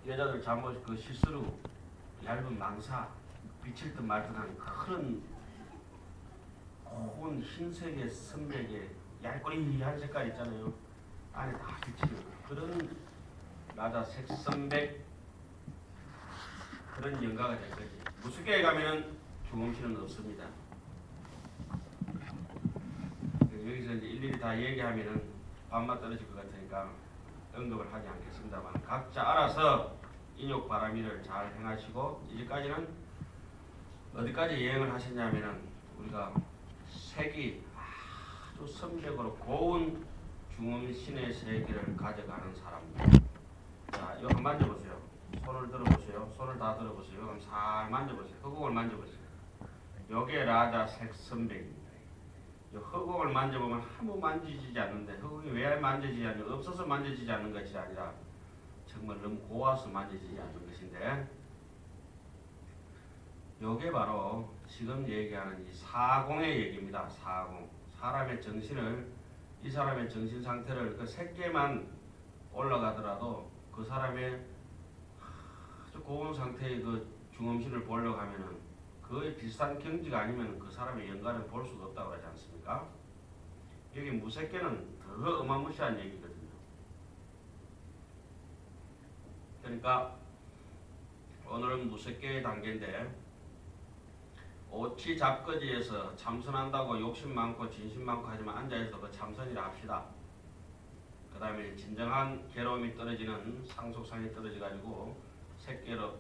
여자들 잠옷 그 시스루 얇은 망사 비칠 듯 말 듯한 큰 고운 흰색의 선백에 얇꼬리한 색깔 있잖아요. 안에 다 비치는 그런 라자 색선백 그런 연가가 될 거지. 무술계에 가면은 중음씨는 없습니다. 여기서 이제 일일이 다 얘기하면은 밥맛 떨어질 것 같으니까 언급을 하지 않겠습니다만 각자 알아서 인욕바라미를 잘 행하시고 이제까지는 어디까지 여행을 하셨냐면은 우리가 색이 아주 선백으로 고운 중음신의 세계를 가져가는 사람들. 자, 이거 한번 만져보세요. 손을 들어보세요. 손을 다 들어보세요. 그럼 살 만져보세요. 흑옥을 만져보세요. 요게 라자 색선백입니다. 이 흑옥을 만져보면 아무 만지지 않는데 흑옥이 왜 만져지지 않는 없어서 만져지지 않는 것이 아니라 정말 너무 고와서 만져지지 않는 것인데 요게 바로 지금 얘기하는 이 사공의 얘기입니다. 사공. 사람의 정신을 이 사람의 정신 상태를 그 새끼만 올라가더라도 그 사람의 아주 고운 상태의 그 중음신을 보려고 하면은 거의 비슷한 경지가 아니면 그 사람의 연관을 볼 수가 없다고 하지 않습니까? 여기 무색계는 더 어마무시한 얘기거든요. 그러니까 오늘은 무색계의 단계인데 오치 잡거지에서 참선한다고 욕심 많고 진심 많고 하지만 앉아있어 그 참선이라 합시다. 그 다음에 진정한 괴로움이 떨어지는 상속상이 떨어져가지고 색계로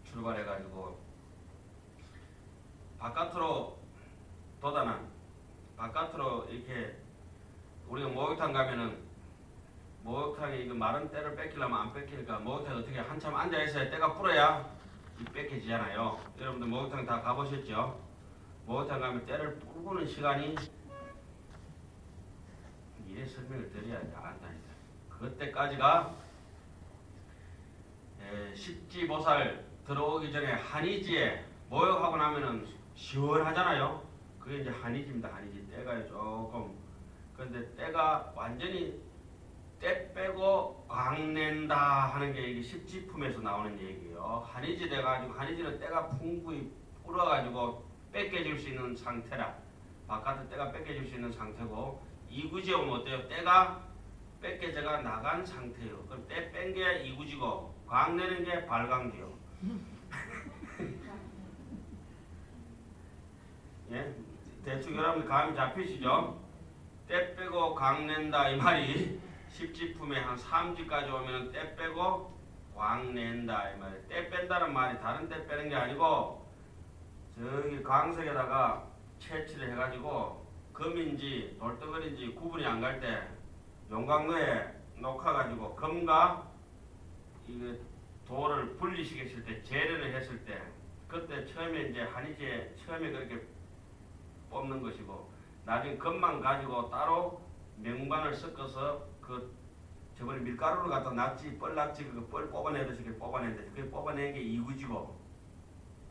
출발해가지고 바깥으로 도단한 바깥으로 이렇게 우리가 목욕탕 가면은 목욕탕에 이거 마른 때를 뺏기려면 안 뺏기니까 목욕탕에 어떻게 한참 앉아있어야 때가 불어야 뺏겨지잖아요. 여러분들 목욕탕 다 가보셨죠? 목욕탕 가면 때를 불고는 시간이 이래 설명을 드려야지 안 한다니까. 그때까지가 십지보살 들어오기 전에 한의지에 목욕하고 나면은 시원하잖아요. 그게 이제 한의지입니다. 한의지 때가 조금 근데 때가 완전히 때 빼고 광낸다 하는 게 이게 십지품에서 나오는 얘기예요. 한의지 돼가지고 한의지는 때가 풍부히 불어가지고 뺏겨질 수 있는 상태라 바깥에 때가 뺏겨질 수 있는 상태고 이구지에 오면 어때요? 때가 뺏겨져가 나간 상태예요. 그럼 때 뺀 게 이구지고 광내는 게 발광기요. 예? 대충 여러분 감이 잡히시죠? 때 빼고 광낸다 이 말이 십지품에 한 3지까지 오면 때 빼고 광낸다 이 말이에요. 때 뺀다는 말이 다른 때 빼는 게 아니고 저기 광석에다가 채취를 해가지고 금인지 돌덩어리인지 구분이 안 갈 때 용광로에 녹아가지고 금과 이게 돌을 분리시켰을 때 재련을 했을 때 그때 처음에 이제 한의지에 처음에 그렇게 뽑는 것이고 나중에 금만 가지고 따로 명반을 섞어서 그 저번에 밀가루를 갖다 낙지 뻘낙지 그 뻘 뽑아내듯이 뽑아내는데 그게 뽑아낸 게 이구지고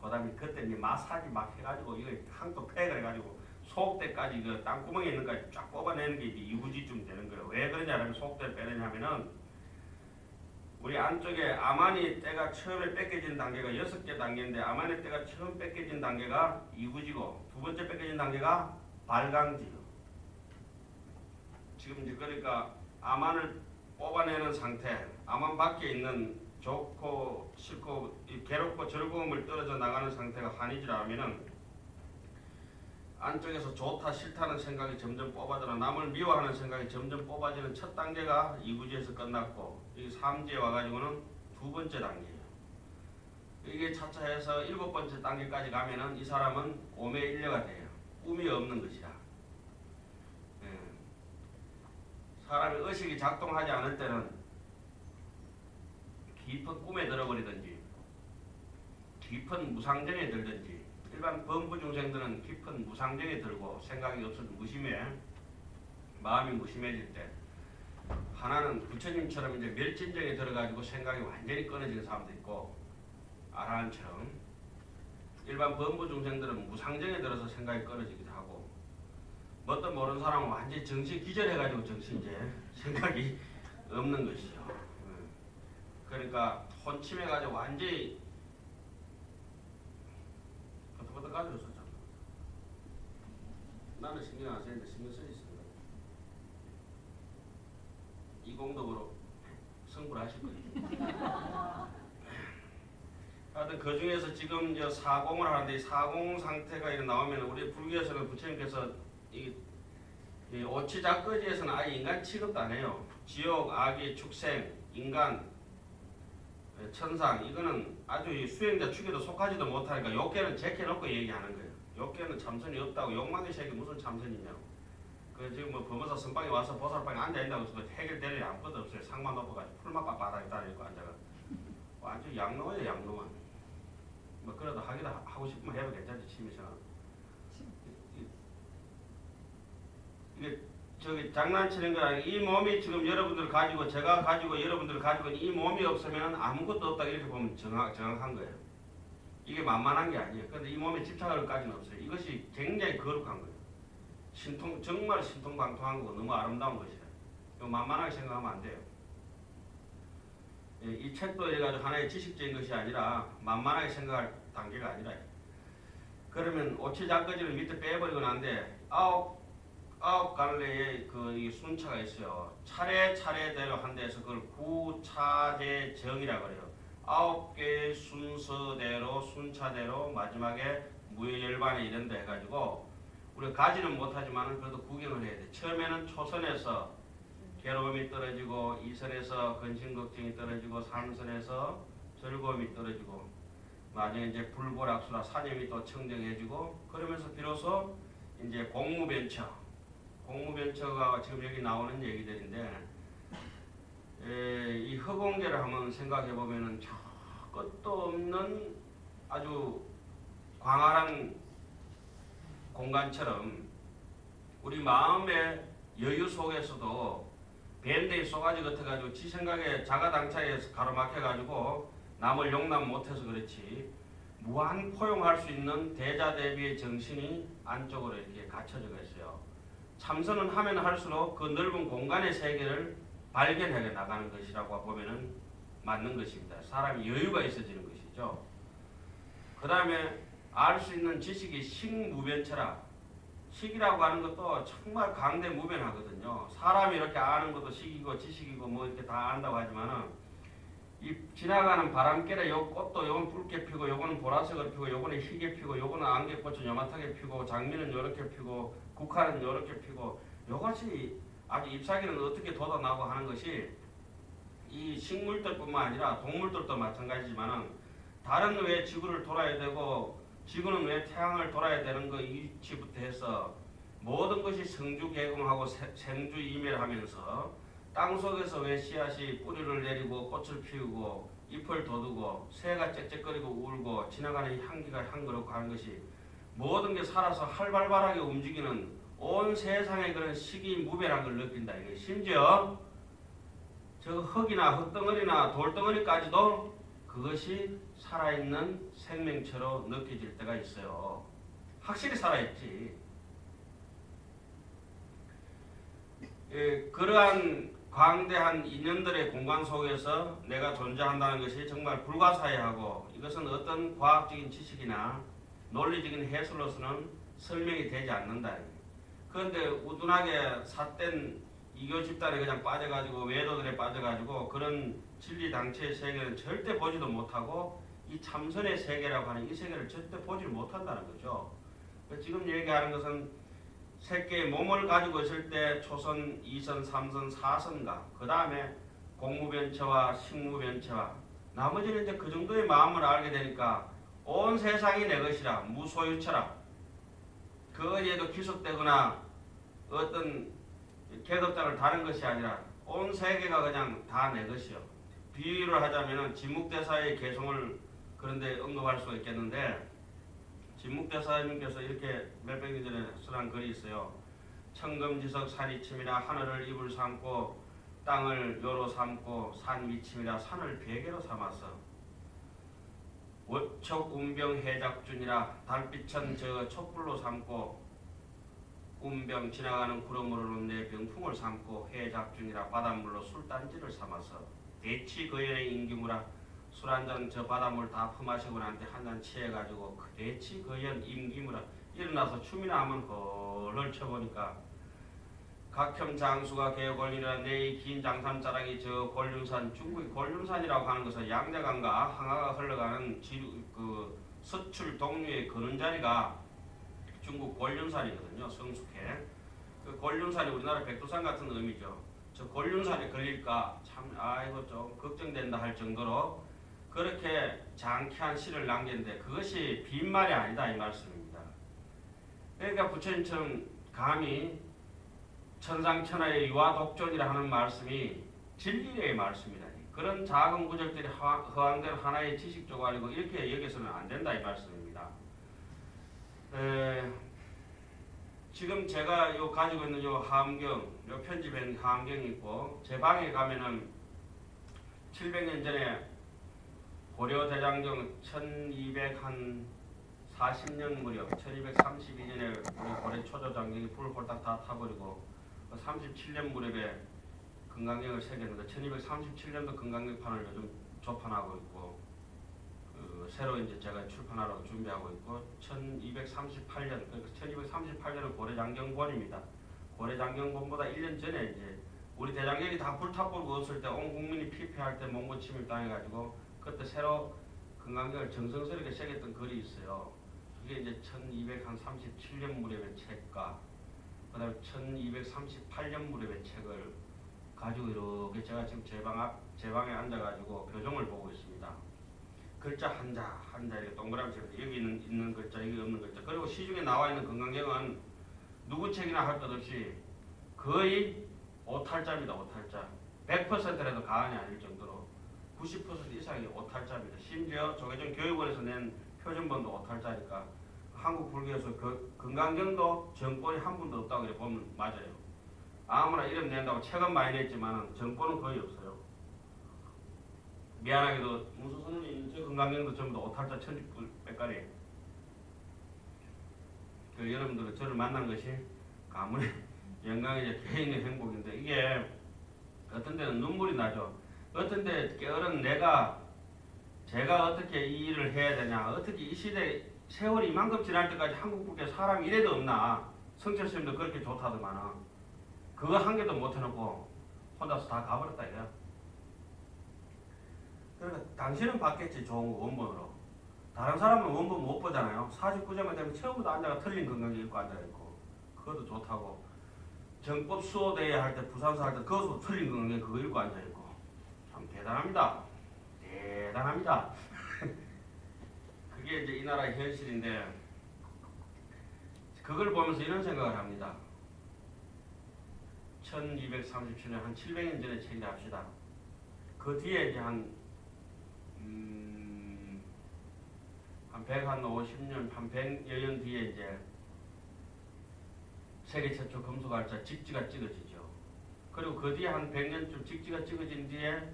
그다음에 그때 이제 마사지 막 해가지고 이거 항도 팩을 해가지고 속대까지 그 땅구멍에 있는 거까지 쫙 뽑아내는 게 이제 이구지쯤 되는 거예요. 왜 그러냐면 속대 빼내냐면은 우리 안쪽에 아마니 때가 처음에 뺏겨진 단계가 6개 단계인데 아마니 때가 처음 뺏겨진 단계가 이구지고 두 번째 뺏겨진 단계가 발광지요. 지금 이제 그러니까 아만을 뽑아내는 상태, 아만 밖에 있는 좋고 싫고 괴롭고 즐거움을 떨어져 나가는 상태가 한이지라 하면은 안쪽에서 좋다 싫다는 생각이 점점 뽑아져나 남을 미워하는 생각이 점점 뽑아지는 첫 단계가 이구지에서 끝났고 이 3지에 와가지고는 두 번째 단계예요. 이게 차차해서 7번째 단계까지 가면은 이 사람은 오매일려가 돼요. 꿈이 없는 것이야. 사람의 의식이 작동하지 않을 때는 깊은 꿈에 들어버리든지 깊은 무상정에 들든지 일반 범부 중생들은 깊은 무상정에 들고 생각이 없어서 무심해 마음이 무심해질 때 하나는 부처님처럼 이제 멸진정에 들어가지고 생각이 완전히 끊어지는 사람도 있고 아라한처럼 일반 범부 중생들은 무상정에 들어서 생각이 끊어지기도 하고 뭣도 모르는 사람은 완전히 정신 기절해가지고 정신 이제 생각이 없는 것이죠. 그러니까 혼침해가지고 완전히 끄덕끄덕 있었잖아. 나는 신경 안 쓰는데 신경 쓰고 있습니다. 이 공덕으로 승부를 하실 거예요. 하여튼 그 중에서 지금 이제 사공을 하는데 이 사공 상태가 이렇게 나오면 우리 불교에서는 부처님께서 이 오치자꺼지에서는 아예 인간 취급도 안 해요. 지옥, 아기, 축생, 인간, 천상 이거는 아주 수행자 축에도 속하지도 못하니까 욕계는 제껴놓고 얘기하는 거예요. 욕계는 참선이 없다고 욕망의 세계 무슨 참선이냐고. 그 지금 뭐 범어사 선방에 와서 보살방에 앉아있다고 해서 해결될 일이 아무것도 없어요. 상만 높아가지고 풀만 바닥에 따라있고 앉아가 완전 양로예요 양로만. 뭐 그래도 하기도 하고 싶으면 해도 괜찮지 취미생활. 이게 저기 장난치는 거 아니고 이 몸이 지금 여러분들 가지고 제가 가지고 여러분들 가지고 이 몸이 없으면 아무것도 없다 이렇게 보면 정확한 거예요. 이게 만만한 게 아니에요. 그런데 이 몸에 집착할 까지는 없어요. 이것이 굉장히 거룩한 거예요. 정말 신통방통한 거고 너무 아름다운 것이에요. 이거 만만하게 생각하면 안 돼요. 이 책도 해가지고 하나의 지식적인 것이 아니라 만만하게 생각할 단계가 아니라 그러면 오치자꺼지를 밑에 빼버리고 난데 아홉 갈래의 이 순차가 있어요. 차례차례대로 한 데서 그걸 구차제정이라고 그래요. 9개의 순서대로 순차대로 마지막에 무예열반에 이런 데 해가지고 우리가 가지는 못하지만 그래도 구경을 해야 돼. 처음에는 초선에서 괴로움이 떨어지고 2선에서 근심걱정이 떨어지고 3선에서 즐거움이 떨어지고 나중에 이제 불보락수라 사념이 또 청정해지고 그러면서 비로소 이제 공무변처가 지금 여기 나오는 얘기들인데 이 허공계를 한번 생각해 보면은 저 끝도 없는 아주 광활한 공간처럼 우리 마음의 여유 속에서도 밴드에 쏘가지 같아가지고 지 생각에 자가당착해서 가로막혀가지고 남을 용납 못해서 그렇지 무한 포용할 수 있는 대자대비의 정신이 안쪽으로 이렇게 갇혀져 있어요. 참선은 하면 할수록 그 넓은 공간의 세계를 발견해 나가는 것이라고 보면은 맞는 것입니다. 사람이 여유가 있어지는 것이죠. 그 다음에 알 수 있는 지식이 식무변처라. 식이라고 하는 것도 정말 강대무변하거든요. 사람이 이렇게 아는 것도 식이고 지식이고 뭐 이렇게 다 안다고 하지만은 이 지나가는 바람결에 요 꽃도 요건 붉게 피고 요거는 보라색으로 피고 요거는 희게 피고 요거는 안개꽃은 요만하게 피고 장미는 요렇게 피고 국화는 요렇게 피고 요것이 아주 잎사귀는 어떻게 돋아나고 하는 것이 이 식물들뿐만 아니라 동물들도 마찬가지지만은 달은 왜 지구를 돌아야 되고 지구는 왜 태양을 돌아야 되는 거 이치부터 해서 모든 것이 성주개공하고 생주이멸하면서 땅속에서 왜 씨앗이 뿌리를 내리고 꽃을 피우고 잎을 돋우고 새가 짹짹거리고 울고 지나가는 향기가 향그럽고 하는 것이 모든 게 살아서 활발하게 움직이는 온 세상의 그런 시기무변한 걸 느낀다. 이거 심지어 저 흙이나 흙덩어리나 돌덩어리까지도 그것이 살아있는 생명체로 느껴질 때가 있어요. 확실히 살아있지. 그러한 광대한 인연들의 공간 속에서 내가 존재한다는 것이 정말 불가사의하고 이것은 어떤 과학적인 지식이나 논리적인 해설로서는 설명이 되지 않는다. 그런데 우둔하게 삿된 이교 집단에 그냥 빠져가지고 외도들에 빠져가지고 그런 진리당체의 세계는 절대 보지도 못하고 이 참선의 세계라고 하는 이 세계를 절대 보지 못한다는 거죠. 지금 얘기하는 것은 새끼의 몸을 가지고 있을 때 초선, 2선, 3선, 4선가 그 다음에 공무변체와 식무변체와 나머지는 이제 그 정도의 마음을 알게 되니까 온 세상이 내 것이라 무소유처라 거기에도 기속되거나 어떤 계급장을 다른 것이 아니라 온 세계가 그냥 다 내 것이요. 비유를 하자면 진묵대사의 개성을 그런데 언급할 수가 있겠는데 진묵대사님께서 이렇게 몇백 년 전에 쓰란 글이 있어요. 청금지석 산이침이라 하늘을 입을 삼고 땅을 요로 삼고 산 위침이라 산을 베개로 삼아서 월척 운병 해작준이라 달빛은 저 촛불로 삼고 운병 지나가는 구름으로는 내 병풍을 삼고 해작준이라 바닷물로 술단지를 삼아서 대치거연의 임기무라. 술 한잔 저 바닷물 다 퍼마시고 나한테 한 잔 취해가지고 그 대치거연 임기무라. 일어나서 춤이나 하면 헐헐 쳐보니까 각형 장수가 개걸리라. 내이 긴 장산자락이 저 곤륜산, 중국의 곤륜산이라고 하는 것은 양자강과 항하가 흘러가는 그 서출 동류의 그런 자리가 중국 곤륜산이거든요. 성숙해. 그 곤륜산이 우리나라 백두산 같은 의미죠. 저 곤륜산에 걸릴까 참 아이고 좀 걱정된다 할 정도로 그렇게 장쾌한 시를 남겼는데 그것이 빈말이 아니다 이 말씀입니다. 그러니까 부처님처럼 감히 천상천하의 유아독존이라 하는 말씀이 진리의 말씀이라니. 그런 작은 구절들이 허황된 하나의 지식 조각이고 이렇게 여기서는 안 된다 이 말씀입니다. 지금 제가 요 가지고 있는 요 하암경, 요 편집한 하암경이 있고 제 방에 가면은 700년 전에 고려 대장경 1240년 무렵 1232년에 우리 고려 초조 장경이 불을 홀딱 다 타버리고 37년 무렵에 금강경을 새겼는데 1237년도 금강경판을 요즘 조판하고 있고 새로 이제 제가 출판하라고 준비하고 있고 1238년 그러니까 1238년은 고려장경본입니다. 고려장경본보다 1년 전에 이제 우리 대장경이 다 불타버리고 없을 때 온 국민이 피폐할 때 몽고 침입 당해가지고 그때 새로 금강경을 정성스럽게 새겼던 글이 있어요. 그게 이제 1237년 무렵의 책과 그 다음에 1238년 무렵의 책을 가지고 이렇게 제가 지금 제 방에 앉아가지고 표정을 보고 있습니다. 글자 한자 이렇게 동그라미처럼 여기 있는 글자 여기 없는 글자 그리고 시중에 나와 있는 금강경은 누구 책이나 할 것 없이 거의 오탈자입니다. 오탈자 100%라도 가안이 아닐 정도로 90% 이상이 오탈자입니다. 심지어 조계종 교육원에서 낸 표준본도 오탈자니까 한국 불교에서 그 금강경도 정본이 한 분도 없다고 이렇게 보면 맞아요. 아무나 이름 낸다고 책은 많이 냈지만 정본은 거의 없어요. 미안하게도 무슨 선생님 저 금강경도 전부 다 오탈자 천지백가리. 그 여러분들은 저를 만난 것이 가문의 영광이자 개인의 행복인데 이게 어떤 데는 눈물이 나죠. 어떤 데 깨어른 제가 어떻게 이 일을 해야 되냐, 어떻게 이 시대 세월이 이만큼 지날 때까지 한국 국에 사람이 이래도 없나. 성철 스님도 그렇게 좋다더만은 그거 한 개도 못 해놓고 혼자서 다 가버렸다 이거야. 그러니까 당신은 받겠지 좋은 거 원본으로. 다른 사람은 원본 못 보잖아요. 49점만 되면 처음부터 앉아가 틀린 건강이 읽고 앉아있고 그것도 좋다고. 정법 수호대회 할 때 부산서 할 때 그것도 틀린 건강이 그거 읽고 앉아있고 참 대단합니다. 대단합니다. 그게 이제 이 나라의 현실인데 그걸 보면서 이런 생각을 합니다. 1237년 한 700년 전에 책이라 합시다. 그 뒤에 이제 한 150년, 한 100여 년 뒤에 이제 세계 최초 금속알자 직지가 찍어지죠. 그리고 그 뒤에 한 100년쯤 직지가 찍어진 뒤에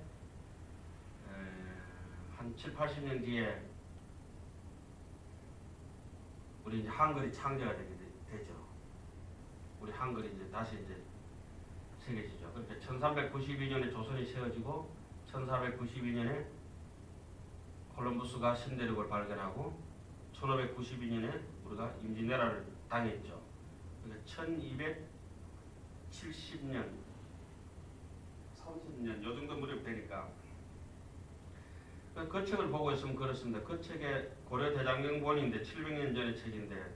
한 7, 80년 뒤에 우리 이제 한글이 창제가 되죠. 우리 한글이 이제 다시 이제 새겨지죠. 그러니까 1392년에 조선이 세워지고 1492년에 콜럼부스가 신대륙을 발견하고 1592년에 우리가 임진왜란을 당했죠. 그러니까 1270년, 30년 요 정도 무렵 되니까 그 책을 보고 있으면 그렇습니다. 그 책에 고려대장경본인데 700년 전의 책인데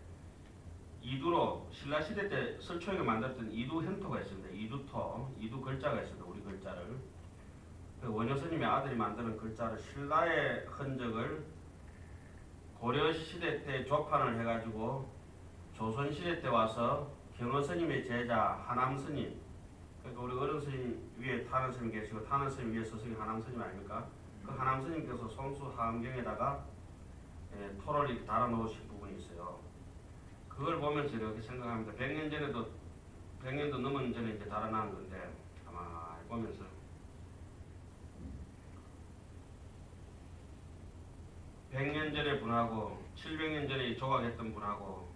이두로 신라시대 때 설초이가 만들었던 이두 현토가 있습니다. 이두토, 이두 글자가 있습니다. 우리 글자를. 그 원효스님의 아들이 만드는 글자를 신라의 흔적을 고려시대 때 조판을 해가지고 조선시대 때 와서 경허스님의 제자 하남스님, 그러니까 우리 어른스님 위에 타는스님 계시고 타는스님 위에 스승이 하남스님 아닙니까? 그 하남스님께서 손수 하암경에다가 토를 이렇게 달아놓으신 부분이 있어요. 그걸 보면서 이렇게 생각합니다. 100년도 넘은 전에 이제 달아난 건데 아마 보면서 (100) 년 전에 분하고 700년 전에 조각했던 분하고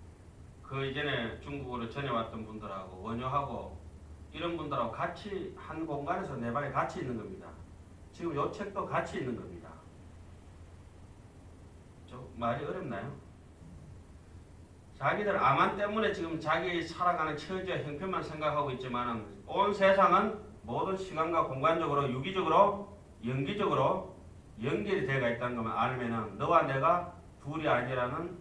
그 이전에 중국으로 전해왔던 분들하고 원효하고 이런 분들하고 같이 한 공간에서 내 방에 같이 있는 겁니다. 지금 요 책도 같이 있는 겁니다. 좀 말이 어렵나요? 자기들 암만 때문에 지금 자기 살아가는 처지와 형편만 생각하고 있지만 온 세상은 모든 시간과 공간적으로 유기적으로 연기적으로 연결이 되어 있다는 것만 알면은 너와 내가 둘이 아니라는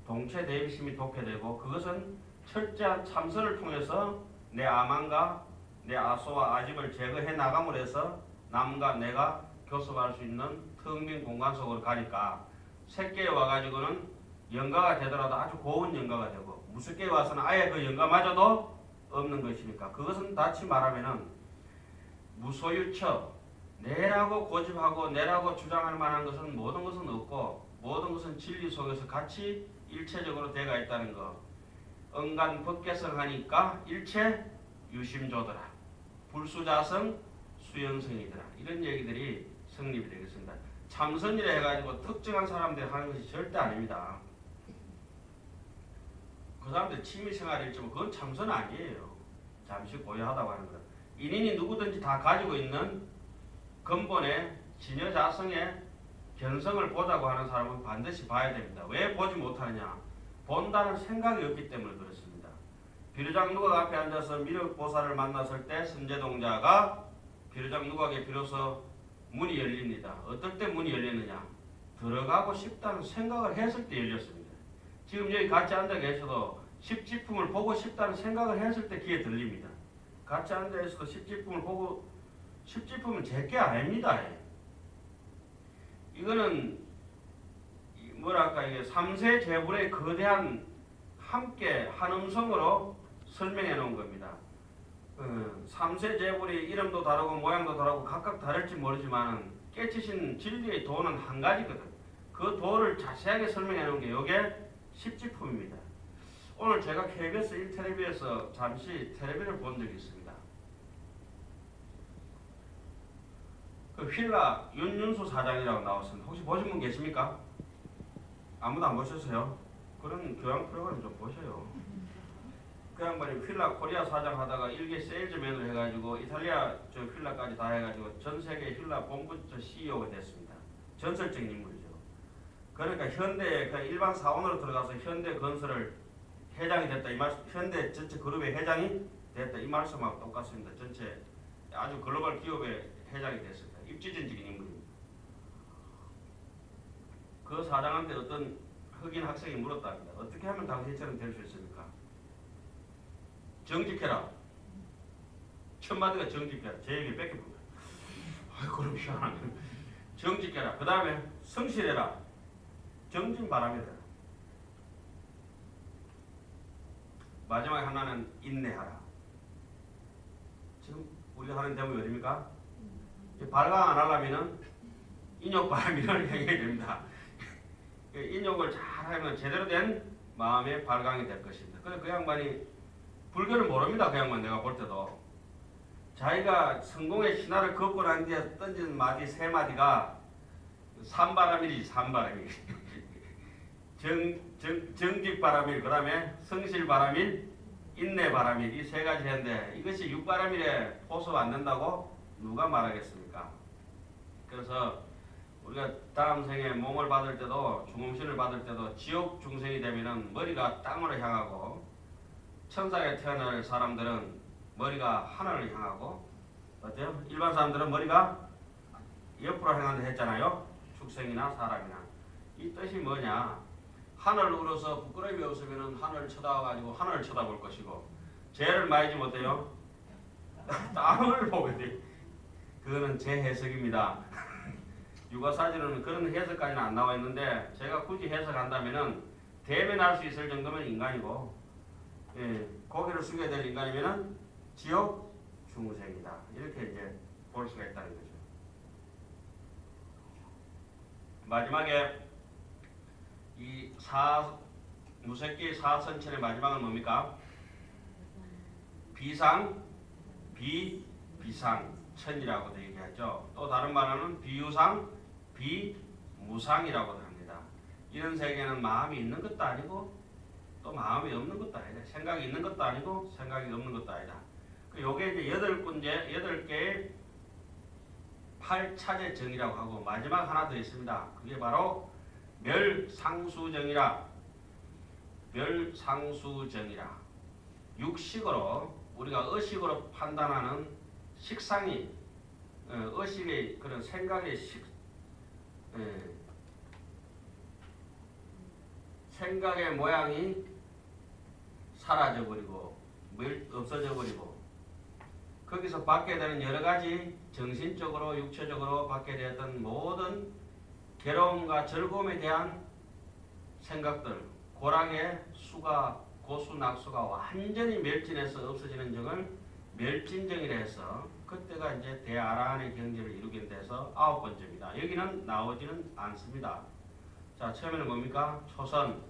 동체 대입심이 돋게 되고 그것은 철저한 참선을 통해서 내 암환과 내 아소와 아집을 제거해 나감으로 해서 남과 내가 교섭할 수 있는 텅 빈 공간 속으로 가니까 새끼에 와가지고는 영가가 되더라도 아주 고운 영가가 되고 무섭게 와서는 아예 그 영가마저도 없는 것이니까 그것은 다시 말하면은 무소유처 내라고 고집하고 내라고 주장할 만한 것은 모든 것은 없고 모든 것은 진리 속에서 같이 일체적으로 되어 있다는 것. 언간 법계성하니까 일체 유심조더라. 불수자성 수연성이더라. 이런 얘기들이 성립이 되겠습니다. 참선이라 해가지고 특정한 사람들이 하는 것이 절대 아닙니다. 그 사람들 취미생활일지만 그건 참선 아니에요. 잠시 고요하다고 하는 것. 인인이 누구든지 다 가지고 있는 근본의 진여자성의 견성을 보자고 하는 사람은 반드시 봐야 됩니다. 왜 보지 못하느냐? 본다는 생각이 없기 때문에 그렇습니다. 비로장 누각 앞에 앉아서 미륵보살을 만났을 때 선제동자가 비로장 누각에 비로소 문이 열립니다. 어떨 때 문이 열리느냐? 들어가고 싶다는 생각을 했을 때 열렸습니다. 지금 여기 같이 앉아 계셔도 십지품을 보고 싶다는 생각을 했을 때 귀에 들립니다. 같이 앉아 있어도 십지품을 보고 십지품은 제게 아닙니다. 이거는 뭐랄까 이게 삼세 제불의 거대한 함께 한 음성으로 설명해 놓은 겁니다. 삼세 제불이 이름도 다르고 모양도 다르고 각각 다를지 모르지만 깨치신 진리의 도는 한 가지거든. 그 도를 자세하게 설명해 놓은 게 이게 십지품입니다. 오늘 제가 KBS 1텔레비에서 잠시 텔레비를 본 적이 있습니다. 그 휠라 윤윤수 사장이라고 나왔습니다. 혹시 보신 분 계십니까? 아무도 안 보셨어요? 그런 교양 프로그램 좀 보셔요. 그 양반이 휠라 코리아 사장 하다가 일개 세일즈맨으로 해가지고 이탈리아 저 휠라까지 다 해가지고 전 세계 휠라 본부 CEO가 됐습니다. 전설적인 인물이죠. 그러니까 현대 그 일반 사원으로 들어가서 현대 건설을 회장이 됐다 이 말씀, 현대 전체 그룹의 회장이 됐다 이 말씀하고 똑같습니다. 전체 아주 글로벌 기업의 회장이 됐습니다. 입지전적인 인물입니다. 그 사장한테 어떤 흑인 학생이 물었답니다. 어떻게 하면 당신처럼 될 수 있습니까? 정직해라. 첫 마디가 정직해라. 제 얘기 뺏겨봅니다. 아이 그럼 희한하네. 정직해라. 그 다음에 성실해라. 정진바람이라. 마지막에 하나는 인내하라. 지금 우리가 하는 대목이 어딥니까? 발광 안 하려면은 인욕바람이를 행해야 됩니다. 인욕을 잘 하면 제대로 된 마음의 발광이 될 것입니다. 그래서 그 양반이 불교를 모릅니다. 그 양반 내가 볼 때도. 자기가 성공의 신화를 걷고 난 뒤에 던진 마디 세 마디가 산바람이지 산바람이. 정직바람일 그 다음에 성실바람일 인내바람일 이 세 가지 했는데 이것이 육바람일에 포섭 안 된다고 누가 말하겠습니까? 그래서 우리가 다음 생에 몸을 받을 때도 중음신을 받을 때도 지옥 중생이 되면은 머리가 땅으로 향하고 천사에 태어날 사람들은 머리가 하늘을 향하고 어때요? 일반 사람들은 머리가 옆으로 향한다 했잖아요. 축생이나 사람이나. 이 뜻이 뭐냐? 하늘을 울어서 부끄러움이 없으면 하늘을 쳐다봐가지고 하늘을 쳐다볼 것이고 죄를 많이 못해요. 땅을 보게 돼. 그거는 제 해석입니다. 육아사전은 그런 해석까지는 안 나와 있는데 제가 굳이 해석한다면은 대면할 수 있을 정도면 인간이고 고개를 숙여야 될 인간이면은 지옥 중생이다. 이렇게 이제 볼 수가 있다는 거죠. 마지막에 이 무색기 사선천의 마지막은 뭡니까? 비상, 비상천이라고도 얘기하죠. 또 다른 말로는 비유상, 비무상이라고도 합니다. 이런 세계는 마음이 있는 것도 아니고 또 마음이 없는 것도 아니다. 생각이 있는 것도 아니고 생각이 없는 것도 아니다. 요게 이제 8개의 팔차제 정이라고 하고 마지막 하나 더 있습니다. 그게 바로 멸상수정이라. 멸상수정이라. 육식으로 우리가 의식으로 판단하는 식상이 의식의 그런 생각의 생각의 모양이 사라져버리고 없어져버리고 거기서 받게 되는 여러가지 정신적으로 육체적으로 받게 되었던 모든 괴로움과 즐거움에 대한 생각들, 고락의 수가 고수낙수가 완전히 멸진해서 없어지는 정을 멸진정이라 해서 그때가 이제 대아라한의 경지를 이루게 돼서 9번째입니다. 여기는 나오지는 않습니다. 자, 처음에는 뭡니까? 초선.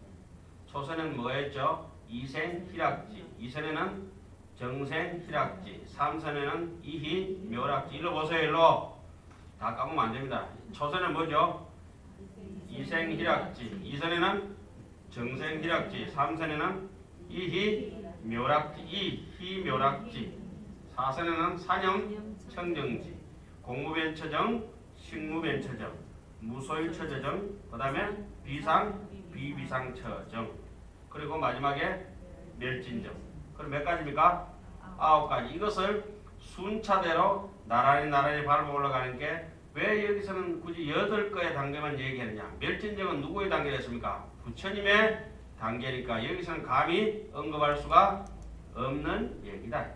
초선은 뭐였죠? 이생희락지. 이선에는 정생희락지. 삼선에는 이희묘락지. 일로 보세요. 일로. 다 까먹으면 안 됩니다. 초선은 뭐죠? 이생희락지. 이선에는 정생희락지. 삼선에는 이희묘락지. 이희묘락지. 사선에는 산영청정지. 공무변처정, 식무변처정, 무소유처정, 그 다음에 비비상처정, 그리고 마지막에 멸진정. 그럼 몇 가지입니까? 9가지. 이것을 순차대로 나란히 밟아 올라가는 게 왜 여기서는 굳이 8개의 단계만 얘기하느냐. 멸진정은 누구의 단계였습니까? 부처님의 단계니까 여기서는 감히 언급할 수가 없는 얘기다.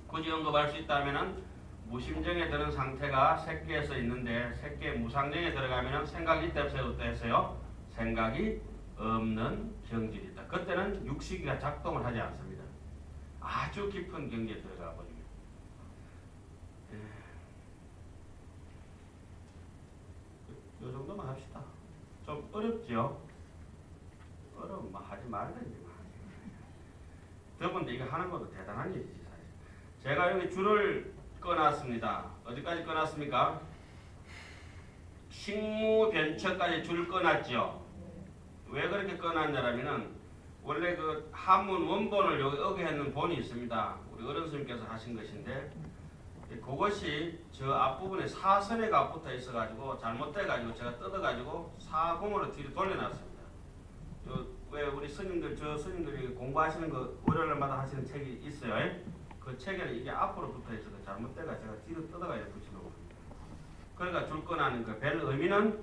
굳이 언급할 수 있다면 무심정에 드는 상태가 색계에서 있는데 색계 무상정에 들어가면 생각이 있다 없어요? 생각이 없는 경질이다. 그때는 육식이가 작동을 하지 않습니다. 아주 깊은 경지에 들어가 버립니다. 이 정도만 합시다. 좀 어렵죠? 어려우면 하지 말든지. 여러분들 이거 하는 것도 대단한 일이지 사실. 제가 여기 줄을 꺼놨습니다. 어디까지 꺼놨습니까? 식무변처까지 줄 꺼놨죠. 왜 그렇게 꺼놨냐면은 원래 그 한문 원본을 여기 어기했는 본이 있습니다. 우리 어른 스님께서 하신 것인데 그것이 저 앞부분에 사선에가 붙어 있어가지고 잘못돼가지고 제가 뜯어가지고 사공으로 뒤로 돌려놨습니다. 왜 우리 스님들 저 스님들이 공부하시는 거 월요일마다 하시는 책이 있어요. 그 책에는 이게 앞으로 붙어 있어서 잘못돼가 제가 뒤로 뜯어가 이렇게 붙이려고. 그러니까 줄 꺼나는 거 별 의미는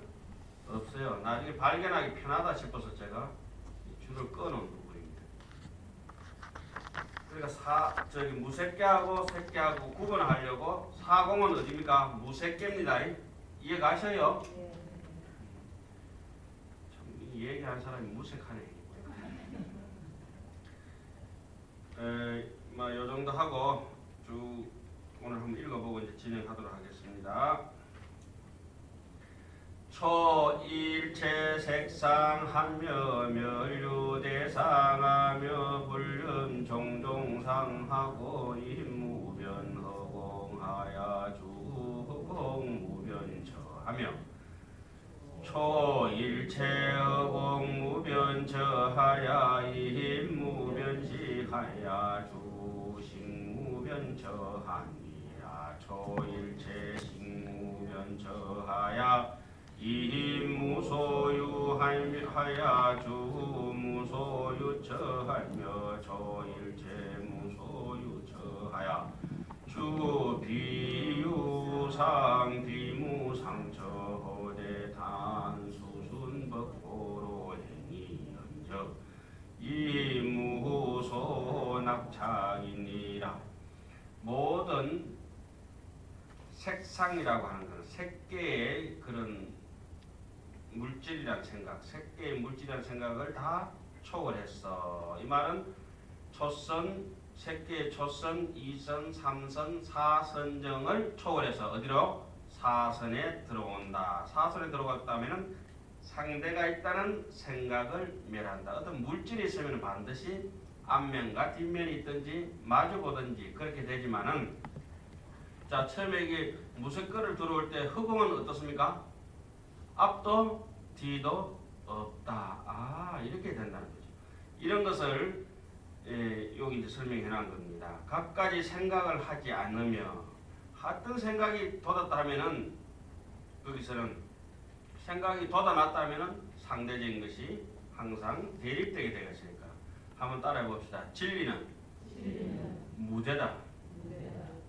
없어요. 나중에 발견하기 편하다 싶어서 제가 줄을 꺼놓은 부분입니다. 그러니까 저기 무색계하고 색계하고 구분하려고 사공은 어디입니까? 무색계입니다. 이해 가셔요? 참 얘기하는 사람이 무색하네. 요 정도 하고 쭉 오늘 한번 읽어보고 이제 진행하도록 하겠습니다. 초일체 색상하며 멸류대상하며 불륜 종종상하고 임무변허공하야 주허공무변처하며 초일체 허공무변처하야 임무변시하야 주식무변처하니야 초일체 식무변처하야 이무소유하야 주무소유처하며 초일체 무소유처하야 주비유상 비무상처호대 단수순법고로 행이연적 이무소낙창이니라. 모든 색상이라고 하는 것은 색계의 그런 물질이라는 생각, 색계의 물질이라는 생각을 다 초월했어. 이 말은 초선, 색계의 초선, 이선, 삼선, 사선정을 초월해서 어디로? 사선에 들어온다. 사선에 들어갔다면 상대가 있다는 생각을 멸한다. 어떤 물질이 있으면 반드시 앞면과 뒷면이 있든지 마주보든지 그렇게 되지만은 자, 처음에 이게 무색거를 들어올 때 허공은 어떻습니까? 앞도 뒤도 없다. 이렇게 된다는 거죠. 이런 것을 여기 이제 설명해 놓은 겁니다. 갖가지 생각을 하지 않으며 하여튼 생각이 돋았다 하면은 거기서는 생각이 돋아났다 하면은 상대적인 것이 항상 대립되게 되겠으니까 한번 따라해 봅시다. 진리는 무대다.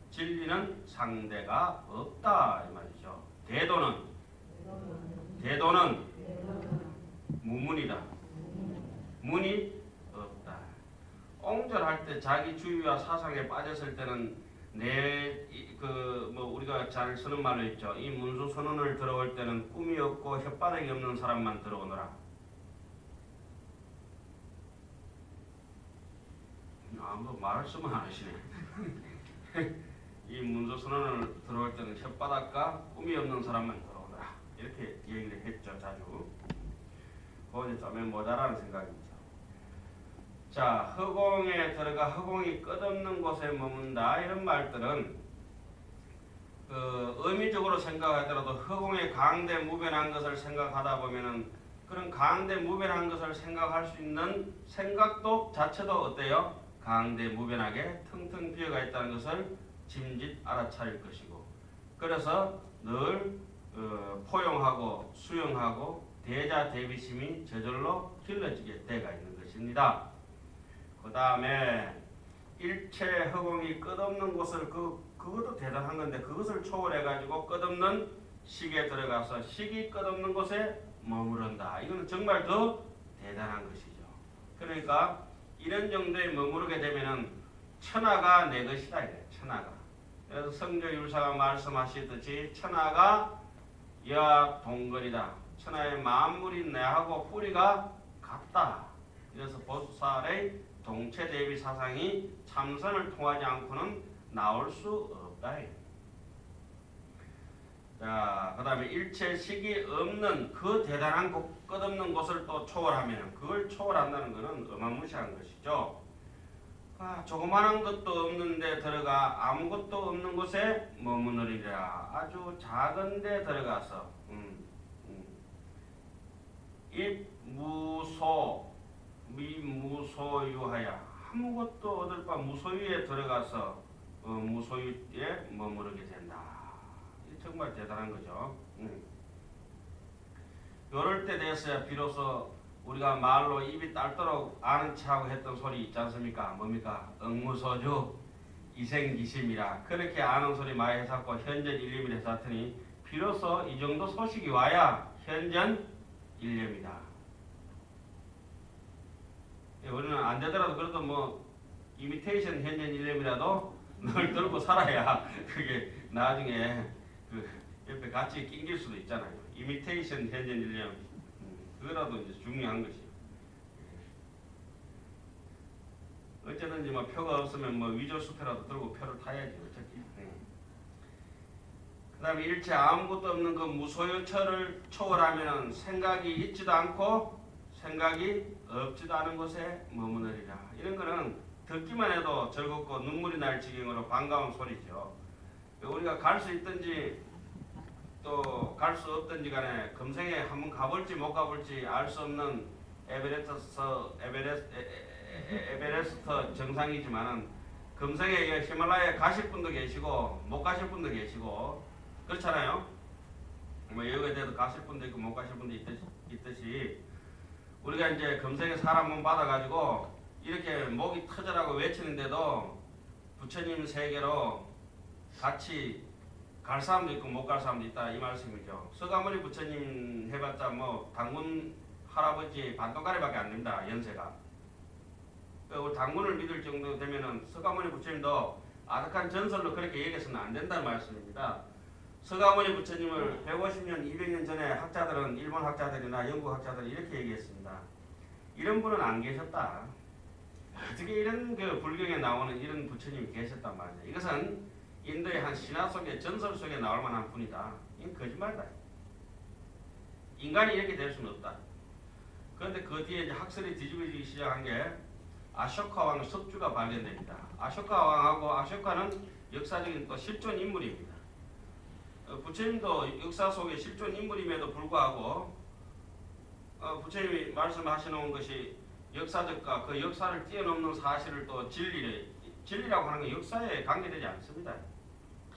진리는 상대가 없다 이 말이죠. 대도는 무문이다. 문이 없다. 옹졸할 때 자기 주의와 사상에 빠졌을 때는 우리가 잘 쓰는 말로 있죠. 이 문수 선언을 들어올 때는 꿈이 없고 혓바닥이 없는 사람만 들어오너라. 뭐 말씀은 안 하시네. 이 문수 선언을 들어올 때는 혓바닥과 꿈이 없는 사람만 들어오너라. 이렇게 얘기를 했죠. 자주. 그거 좀 모자라는 생각입니다. 자, 허공에 들어가 허공이 끝없는 곳에 머문다 이런 말들은 의미적으로 생각하더라도 허공에 강대 무변한 것을 생각하다 보면은 그런 강대 무변한 것을 생각할 수 있는 생각도 자체도 어때요? 강대 무변하게 텅텅 비어가 있다는 것을 짐짓 알아차릴 것이고, 그래서 늘 포용하고 수용하고 대자 대비심이 저절로 길러지게 되어 있는 것입니다. 그 다음에 일체 허공이 끝없는 곳을 그것도 대단한 건데 그것을 초월해 가지고 끝없는 식에 들어가서 식이 끝없는 곳에 머무른다. 이거는 정말 더 대단한 것이죠. 그러니까 이런 정도에 머무르게 되면은 천하가 내 것이다 이래. 천하가. 그래서 성조율사가 말씀하시듯이 천하가 야 동거리다. 천하의 만물이 내하고 뿌리가 같다. 그래서 보수사의 동체 대비 사상이 참선을 통하지 않고는 나올 수 없다. 자, 그 다음에 일체식이 없는 그 대단한 끝없는 곳을 또 초월하면 그걸 초월한다는 것은 어마무시한 것이죠. 조그마한 것도 없는데 들어가 아무것도 없는 곳에 머무르리라. 아주 작은 데 들어가서 무소유하여 아무것도 얻을 바 무소유에 들어가서 무소유에 머무르게 된다. 정말 대단한 거죠. 요럴 때 돼서야 비로소 우리가 말로 입이 딸도록 아는 체하고 했던 소리 있지 않습니까? 뭡니까? 응무소주 이생기심이라. 그렇게 아는 소리 많이 해서 현전일념이라 해서 하더니 비로소 이 정도 소식이 와야 현전일념이다. 우리는 안 되더라도 그래도 뭐 이미테이션 현전일념이라도 늘 들고 살아야 그게 나중에 그 옆에 같이 낑길 수도 있잖아요. 이미테이션 현전일념 그거라도 이제 중요한 것이. 어쨌든지 뭐 표가 없으면 뭐 위조수표라도 들고 표를 타야지 어차피. 그 다음에 일체 아무것도 없는 그 무소유처를 초월하면 생각이 있지도 않고 생각이 없지도 않은 곳에 머무르리라. 이런 거는 듣기만 해도 즐겁고 눈물이 날 지경으로 반가운 소리죠. 우리가 갈 수 있든지 또 갈 수 없든지 간에 금생에 한번 가볼지 못 가볼지 알 수 없는 에베레스트 정상이지만은 금생에 히말라야에 가실 분도 계시고 못 가실 분도 계시고 그렇잖아요. 뭐 여기에 대해서 가실 분도 있고 못 가실 분도 있듯이 우리가 이제 금생에 사람 몸 받아가지고 이렇게 목이 터져라고 외치는데도 부처님 세계로 같이 갈 사람도 있고 못 갈 사람도 있다 이 말씀이죠. 서가모니 부처님 해봤자 뭐 당군 할아버지 반동가리밖에 안 됩니다. 연세가. 우리 당군을 믿을 정도 되면은 서가모니 부처님도 아득한 전설로 그렇게 얘기해서는 안 된다는 말씀입니다. 서가모니 부처님을 150년, 200년 전에 학자들은 일본 학자들이나 영국 학자들이 이렇게 얘기했습니다. 이런 분은 안 계셨다. 어떻게 이런 그 불경에 나오는 이런 부처님이 계셨단 말이에요. 이것은 인도의 한 신화 속에 전설 속에 나올 만한 분이다. 이건 거짓말이다. 인간이 이렇게 될 수는 없다. 그런데 그 뒤에 이제 학설이 뒤집어지기 시작한 게 아쇼카 왕 석주가 발견됩니다. 아쇼카 왕하고 아쇼카는 역사적인 또 실존 인물입니다. 부처님도 역사 속에 실존 인물임에도 불구하고 부처님이 말씀하시는 것이 역사적과 그 역사를 뛰어넘는 사실을 또 진리라고 하는 건 역사에 관계되지 않습니다.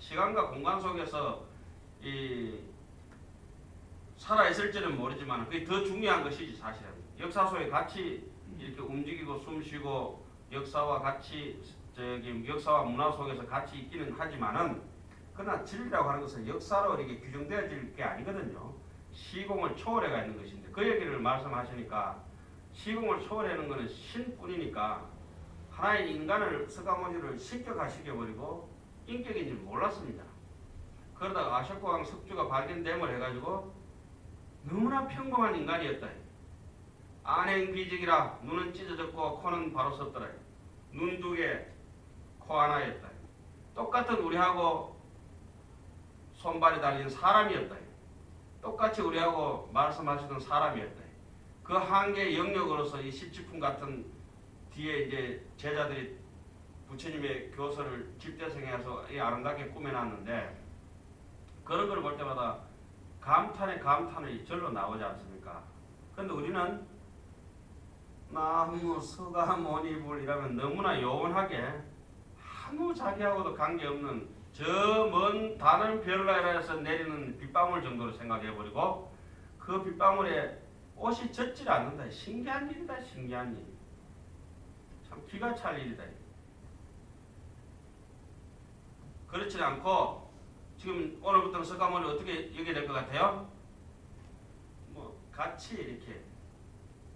시간과 공간 속에서 살아있을지는 모르지만 그게 더 중요한 것이지 사실은. 역사 속에 같이 이렇게 움직이고 숨쉬고 역사와 같이 역사와 문화 속에서 같이 있기는 하지만은 그러나 진리라고 하는 것은 역사로 이렇게 규정되어질 게 아니거든요. 시공을 초월해가 있는 것인데 그 얘기를 말씀하시니까 시공을 초월하는 것은 신뿐이니까 하나의 인간을 서가모니를 신격화시켜버리고 인격인지 몰랐습니다. 그러다가 아쇼크왕 석주가 발견됨을 해가지고 너무나 평범한 인간이었다. 안행비직이라 눈은 찢어졌고 코는 바로 섰더라. 눈 두 개, 코 하나였다. 똑같은 우리하고 손발이 달린 사람이었다. 똑같이 우리하고 말씀하시던 사람이었다. 그 한계 영역으로서 이 십지품 같은 뒤에 이제 제자들이 부처님의 교서를 집대성해서 아름답게 꾸며놨는데 그런 걸 볼 때마다 감탄이 절로 나오지 않습니까? 그런데 우리는 나무 서가모니불 이라면 너무나 요원하게 아무 자기하고도 관계없는 저 먼 다른 별나라에서 내리는 빗방울 정도로 생각해버리고 그 빗방울에 옷이 젖질 않는다. 신기한 일이다. 신기한 일. 참 기가 찰 일이다. 그렇지 않고 지금 오늘부터는 서가모니 어떻게 여겨야 될 것 같아요? 뭐 같이 이렇게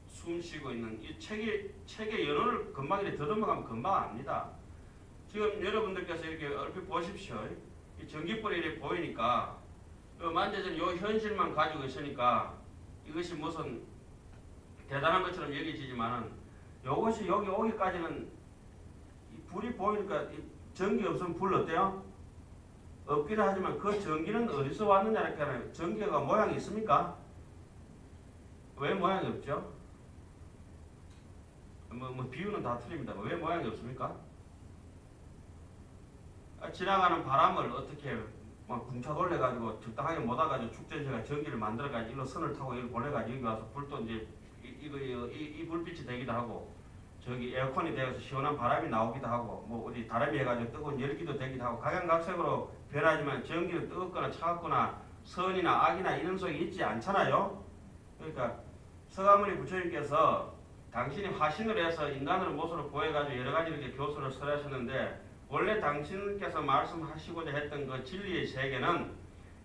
숨 쉬고 있는 이 책의 연호를 금방 이렇게 더듬어가면 금방 압니다. 지금 여러분들께서 이렇게 얼핏 보십시오. 이 전기불이 이렇게 보이니까 만져진 요 현실만 가지고 있으니까 이것이 무슨 대단한 것처럼 여겨지지만은 요것이 여기 오기까지는 이 불이 보이니까 이 전기 없으면 불 어때요? 없기는 하지만 그 전기는 어디서 왔느냐 이렇게 하면 전기가 모양이 있습니까? 왜 모양이 없죠? 뭐 비유는 다 틀립니다. 왜 모양이 없습니까? 지나가는 바람을 어떻게 막 궁차 돌려가지고 적당하게 못 와가지고 축전체가 전기를 만들어가지고 일로 선을 타고 여기 보내가지고 여기 와서 불도 이제 이 불빛이 되기도 하고 저기 에어컨이 되어서 시원한 바람이 나오기도 하고 뭐 어디 다람이 해가지고 뜨거운 열기도 되기도 하고 각양각색으로 변하지만 전기는 뜨겁거나 차갑거나 선이나 악이나 이런 속에 있지 않잖아요. 그러니까 서가모니 부처님께서 당신이 화신을 해서 인간을 모습으로 보여가지고 여러 가지 이렇게 교수를 설하셨는데 원래 당신께서 말씀하시고자 했던 그 진리의 세계는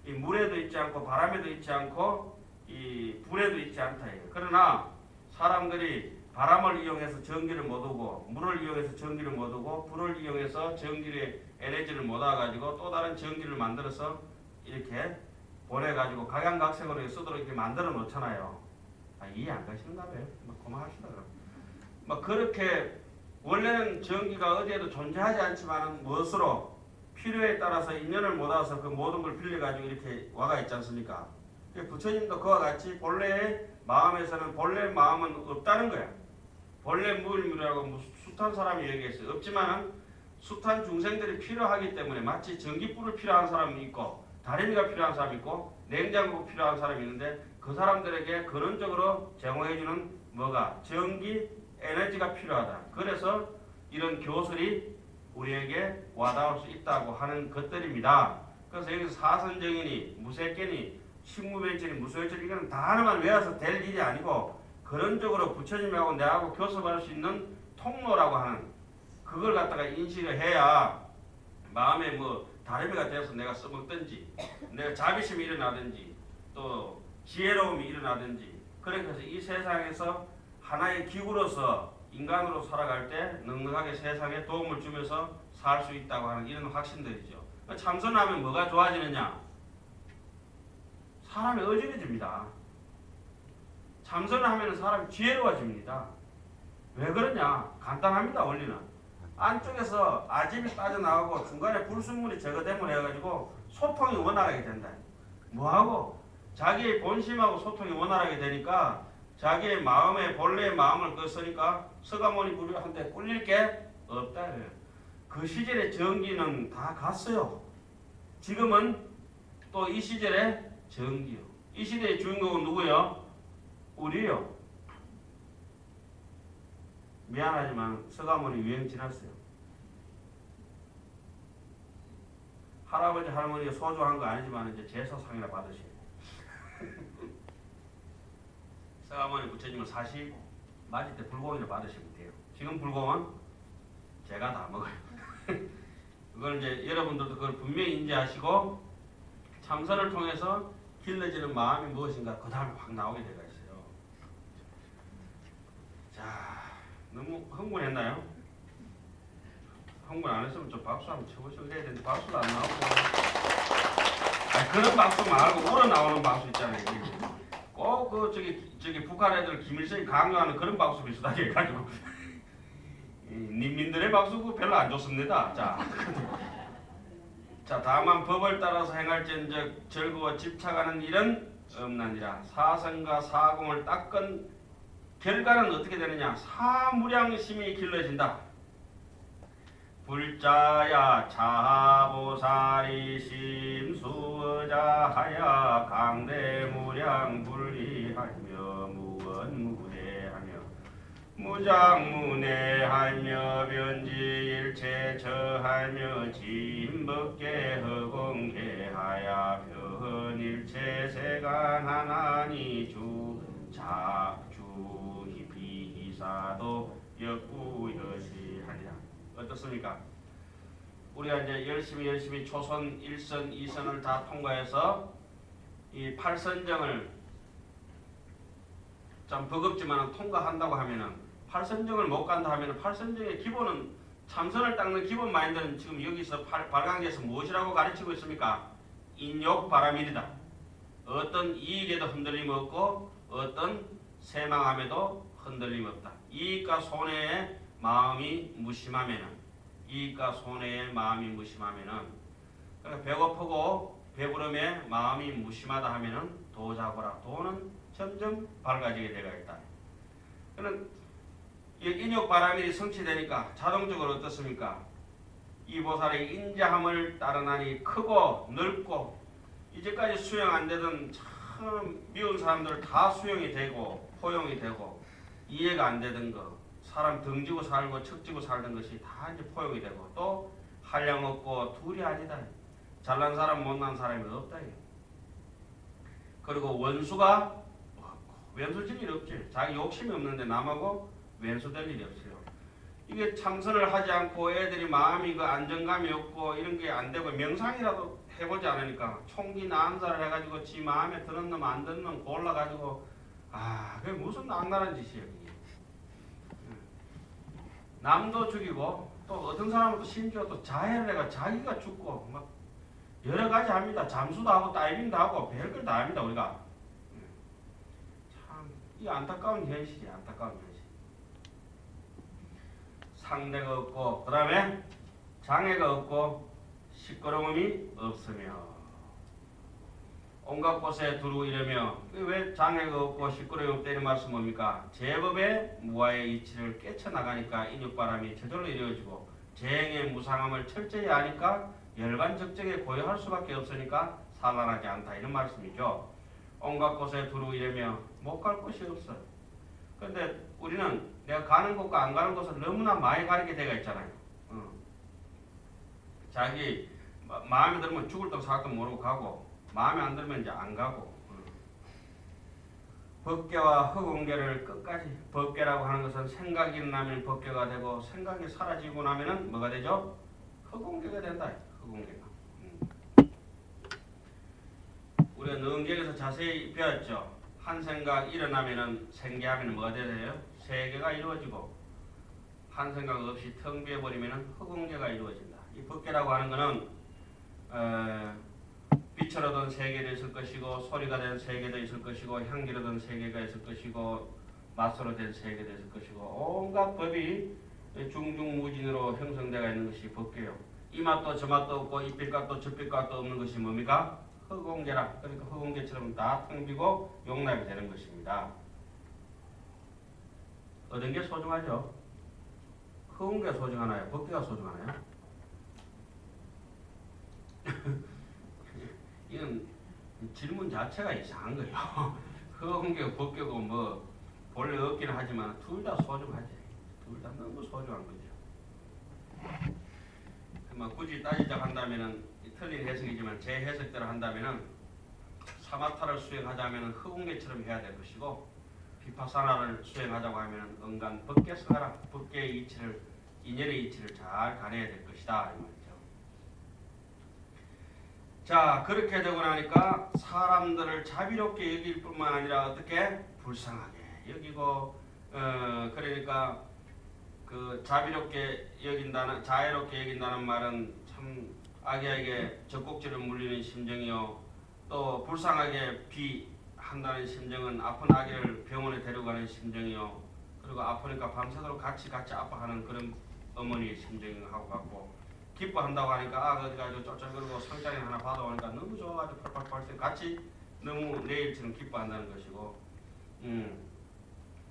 이 물에도 있지 않고 바람에도 있지 않고 이 불에도 있지 않다. 그러나 사람들이 바람을 이용해서 전기를 못 오고 물을 이용해서 전기를 못 오고 불을 이용해서 전기의 에너지를 못 와가지고 또 다른 전기를 만들어서 이렇게 보내가지고 각양각색으로 쓰도록 이렇게 만들어 놓잖아요. 이해 안 가시는가 봐요. 고마워합시다 그럼. 그렇게 원래는 전기가 어디에도 존재하지 않지만 무엇으로 필요에 따라서 인연을 모아서 그 모든 걸 빌려가지고 이렇게 와가 있지 않습니까? 부처님도 그와 같이 본래의 마음에서는 본래 마음은 없다는 거야. 본래 무일무이라고 숱한 사람이 얘기했어요. 없지만은 숱한 중생들이 필요하기 때문에 마치 전기불을 필요한 사람이 있고 다리미가 필요한 사람이 있고 냉장고 필요한 사람이 있는데 그 사람들에게 근원적으로 제공해주는 뭐가? 전기 에너지가 필요하다. 그래서 이런 교설이 우리에게 와닿을 수 있다고 하는 것들입니다. 그래서 여기서 사선정인이 무색견이 식무변천이 무소유천 이거는 다 하나만 외워서 될 일이 아니고 근원적으로 부처님하고 내하고 교섭할 수 있는 통로라고 하는 그걸 갖다가 인식을 해야 마음에 뭐 다름이가 돼서 내가 써먹든지 내가 자비심이 일어나든지 또 지혜로움이 일어나든지 그렇게 해서 이 세상에서 하나의 기구로서 인간으로 살아갈 때 넉넉하게 세상에 도움을 주면서 살 수 있다고 하는 이런 확신들이죠. 참선하면 뭐가 좋아지느냐? 사람이 어지러집니다. 참선을 하면 사람이 지혜로워집니다. 왜 그러냐? 간단합니다. 원리는. 안쪽에서 아집이 빠져나가고 중간에 불순물이 제거됨을 해가지고 소통이 원활하게 된다. 뭐하고? 자기의 본심하고 소통이 원활하게 되니까 자기의 마음의 본래의 마음을 껐으니까 서가모니 불교한테 꿀릴 게 없다. 그 시절의 전기는 다 갔어요. 지금은 또 이 시절의 전기요. 이 시대의 주인공은 누구요? 우리요. 미안하지만 서가모니 유행 지났어요. 할아버지 할머니가 소중한 거 아니지만 이제 제사상이나 받으시고 새어머니 부처님은 사시 맞을 때 불공이나 받으시면 돼요. 지금 불공은 제가 다 먹어요. 그걸 이제 여러분들도 그걸 분명히 인지하시고 참선을 통해서 길러지는 마음이 무엇인가 그 다음에 확 나오게 되어 있어요. 자, 너무 흥분했나요? 흥분 안 했으면 좀 박수 한번 쳐보시고 그래야 되는데 박수도 안 나오고. 아니, 그런 박수 말고 우러나오는 박수 있잖아요. 꼭 그 저기 북한 애들 김일성이 강요하는 그런 박수 비슷하게 해가지고 민들의 박수 별로 안 좋습니다. 자, 다만 법을 따라서 행할진즉 즐거워 집착하는 일은 없나니라. 사성과 사공을 닦은 결과는 어떻게 되느냐? 사무량심이 길러진다. 불자야 자보살이 심수어자하야 강대무량 불리하며 무언무대하며 무장무내하며 변지일체 처하며 진법계 허공계하야 변일체 세간하나니 주비희사도 역구여시하리라. 어떻습니까? 우리가 이제 열심히 초선 1선, 2선을 다 통과해서 이 8선정을 좀 버겁지만 통과한다고 하면은 8선정을 못 간다 하면은 8선정의 기본은 참선을 닦는 기본 마인드는 지금 여기서 발광에서 무엇이라고 가르치고 있습니까? 인욕바라밀이다. 어떤 이익에도 흔들림 없고 어떤 세망함에도 흔들림 없다. 이익과 손해에 마음이 무심하면은 이익과 손해의 마음이 무심하면은 그러니까 배고프고 배부름에 마음이 무심하다 하면은 도자고라. 도는 점점 밝아지게 되어 있다. 그는 인욕바라밀이 성취되니까 자동적으로 어떻습니까? 이 보살의 인자함을 따르나니 크고 넓고 이제까지 수용 안 되던 참 미운 사람들 다 수용이 되고 포용이 되고 이해가 안 되던 거 사람 등지고 살고 척지고 살던 것이 다 이제 포용이 되고 또 한량 없고 둘이 아니다. 잘난 사람 못난 사람이 없다. 그리고 원수가 왼수질 일 없지. 자기 욕심이 없는데 남하고 왼수될 일이 없어요. 이게 참선을 하지 않고 애들이 마음이 그 안정감이 없고 이런 게 안 되고 명상이라도 해보지 않으니까 총기 난사를 해가지고 지 마음에 드는 놈 안 드는 놈 골라가지고 그게 무슨 악랄한 짓이에요. 이게. 남도 죽이고 또 어떤 사람은 또 심지어 또 자해를 해가 자기가 죽고 막 여러 가지 합니다. 잠수도 하고 다이빙도 하고 별걸 다 합니다. 우리가 참 이 안타까운 현실이야. 안타까운 현실. 상대가 없고 그 다음에 장애가 없고 시끄러움이 없으며 온갖 곳에 두루 이르며 왜 장애가 없고 시끄러움이 없다는 말씀 뭡니까? 제법의 무아의 이치를 깨쳐나가니까 인욕바람이 저절로 이루어지고 재행의 무상함을 철저히 아니까 열반적정에 고요할 수밖에 없으니까 산란하지 않다 이런 말씀이죠. 온갖 곳에 두루 이르며 못 갈 곳이 없어. 그런데 우리는 내가 가는 곳과 안 가는 곳을 너무나 많이 가리게 되어 있잖아요. 자기 마음에 들면 죽을 듯 살 듯 모르고 가고 마음에 안 들면 이제 안 가고 법계와 허공계를 끝까지 법계라고 하는 것은 생각이 나면 법계가 되고 생각이 사라지고 나면은 뭐가 되죠? 허공계가 된다. 허공계가. 우리가 능계에서 자세히 배웠죠. 한 생각 일어나면은 생계하면 뭐가 되세요? 세계가 이루어지고 한 생각 없이 텅 비어버리면은 허공계가 이루어진다. 이 법계라고 하는 것은 빛으로 든 세계도 있을 것이고 소리가 된 세계도 있을 것이고 향기로 든 세계가 있을 것이고 맛으로 된 세계도 있을 것이고 온갖 법이 중중무진으로 형성되어 있는 것이 법계요. 이 맛도 저 맛도 없고 이 빛깔도 저 빛깔도 없는 것이 뭡니까? 허공계라. 그러니까 허공계처럼 다 텅 비고 용납이 되는 것입니다. 어떤 게 소중하죠? 허공계가 소중하나요? 법계가 소중하나요? 이건 질문 자체가 이상한 거예요. 허공계고 법계고 뭐 본래 없기는 하지만 둘 다 소중하지. 둘 다 너무 소중한 거죠. 뭐 굳이 따지자 한다면은 틀린 해석이지만 제 해석대로 한다면은 사마타를 수행하자면은 흑웅계처럼 해야 될 것이고 비파사나를 수행하자고 하면은 언간 법계성하라 법계의 이치를 인연의 이치를 잘 가려야 될 것이다 이 말이죠. 자 그렇게 되고 나니까 사람들을 자비롭게 여길 뿐만 아니라 어떻게 불쌍하게 여기고 그러니까 그 자비롭게 여긴다는 자애롭게 여긴다는 말은 참 악에게 젖꼭지를 물리는 심정이요 또 불쌍하게 비한다는 심정은 아픈 아기를 병원에 데려가는 심정이요 그리고 아프니까 밤새도록 같이 아파하는 그런 어머니의 심정하고 같고 기뻐한다고 하니까 어디 가지고 쫄쫄거리고 상장에 하나 받아오니까 너무 좋아가지고 펄펄펄 같이 너무 내일처럼 기뻐한다는 것이고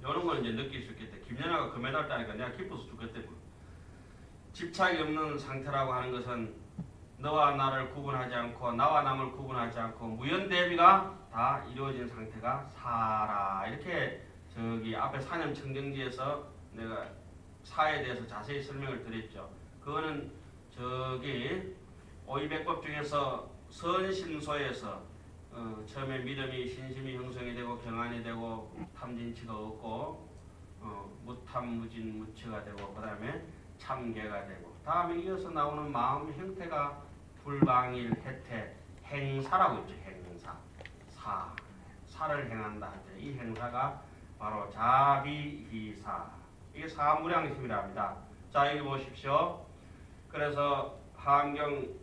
이런 걸 이제 느낄 수 있겠다. 김연아가 금메달 따니까 내가 기뻐서 죽겠대. 집착이 없는 상태라고 하는 것은 너와 나를 구분하지 않고 나와 남을 구분하지 않고 무연대비가 다 이루어진 상태가 사라. 이렇게 저기 앞에 사념청정지에서 내가 사에 대해서 자세히 설명을 드렸죠. 그거는 저기 오이백법 중에서 선심소에서 처음에 믿음이 신심이 형성이 되고 경안이 되고 탐진치가 없고 무탐무진 무치가 되고 그 다음에 참계가 되고 다음에 이어서 나오는 마음 형태가 불방일 해태 행사라고 있죠. 행사 사를 행한다. 이 행사가 바로 자비희사 이게 사무량심이라 합니다. 자 여기 보십시오. 그래서 한경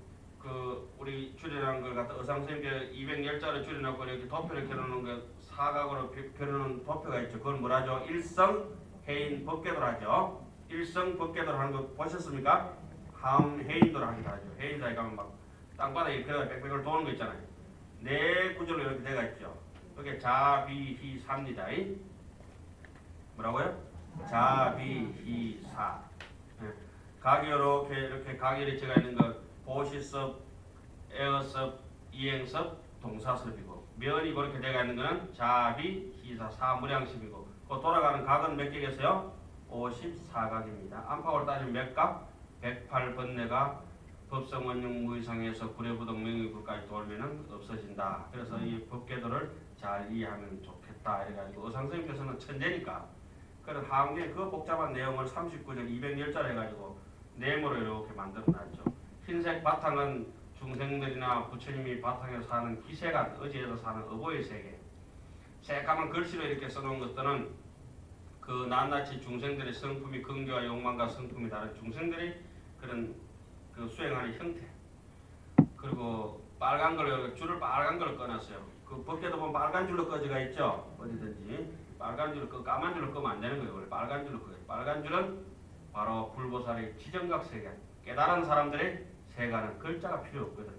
우리 줄여놓은 걸 갖다 의상선생님께 210자를 줄여놓고 이렇게 도표를 켜놓는 거 사각으로 펴놓은 도표가 있죠. 그걸 뭐라죠? 일성해인 법궤도로 하죠. 일성법궤도로 하는 거 보셨습니까? 함해인도로 하기도 하죠. 해인사에 가면 막 땅바닥에 그래가 빽빽을 도는 거 있잖아요. 네 구절로 이렇게 되어 있죠. 그게 자비희사입니다. 뭐라고요? 자비희사. 각이 이렇게 각이 이렇게 있는 거 보시섭, 에어섭, 이행섭, 동사섭이고 면이 그렇게 되어 있는 거는 자비, 희사, 사무량심이고 그 돌아가는 각은 몇 개겠어요? 54각입니다. 안팎으로 따지면 몇 각? 108번뇌가 법성원용 무의상에서 구례부동 명의구까지 돌면은 없어진다. 그래서 이 법궤도를 잘 이해하면 좋겠다. 이래가지고 의상선생님께서는 천재니까 그런 하음경에 그 복잡한 내용을 39절 210자를 해가지고 네모로 이렇게 만들어놨죠. 흰색 바탕은 중생들이나 부처님이 바탕에서 사는 기세가 어지에서 사는 어보의 세계. 새까만 글씨로 이렇게 써놓은 것들은 그 낱낱이 중생들의 성품이 근교와 욕망과 성품이 다른 중생들이 그런 그 수행하는 형태. 그리고 빨간 걸 줄을 빨간 걸 꺼놨어요. 그 법궤도 보면 빨간 줄로 꺼져가 있죠. 어디든지 빨간 줄로 꺼 까만 줄로 끄면 안 되는 거예요. 원래 빨간 줄로 꺼요. 빨간 줄은 바로 불보살의 지정각 세계. 깨달은 사람들의 세가는 글자가 필요 없거든.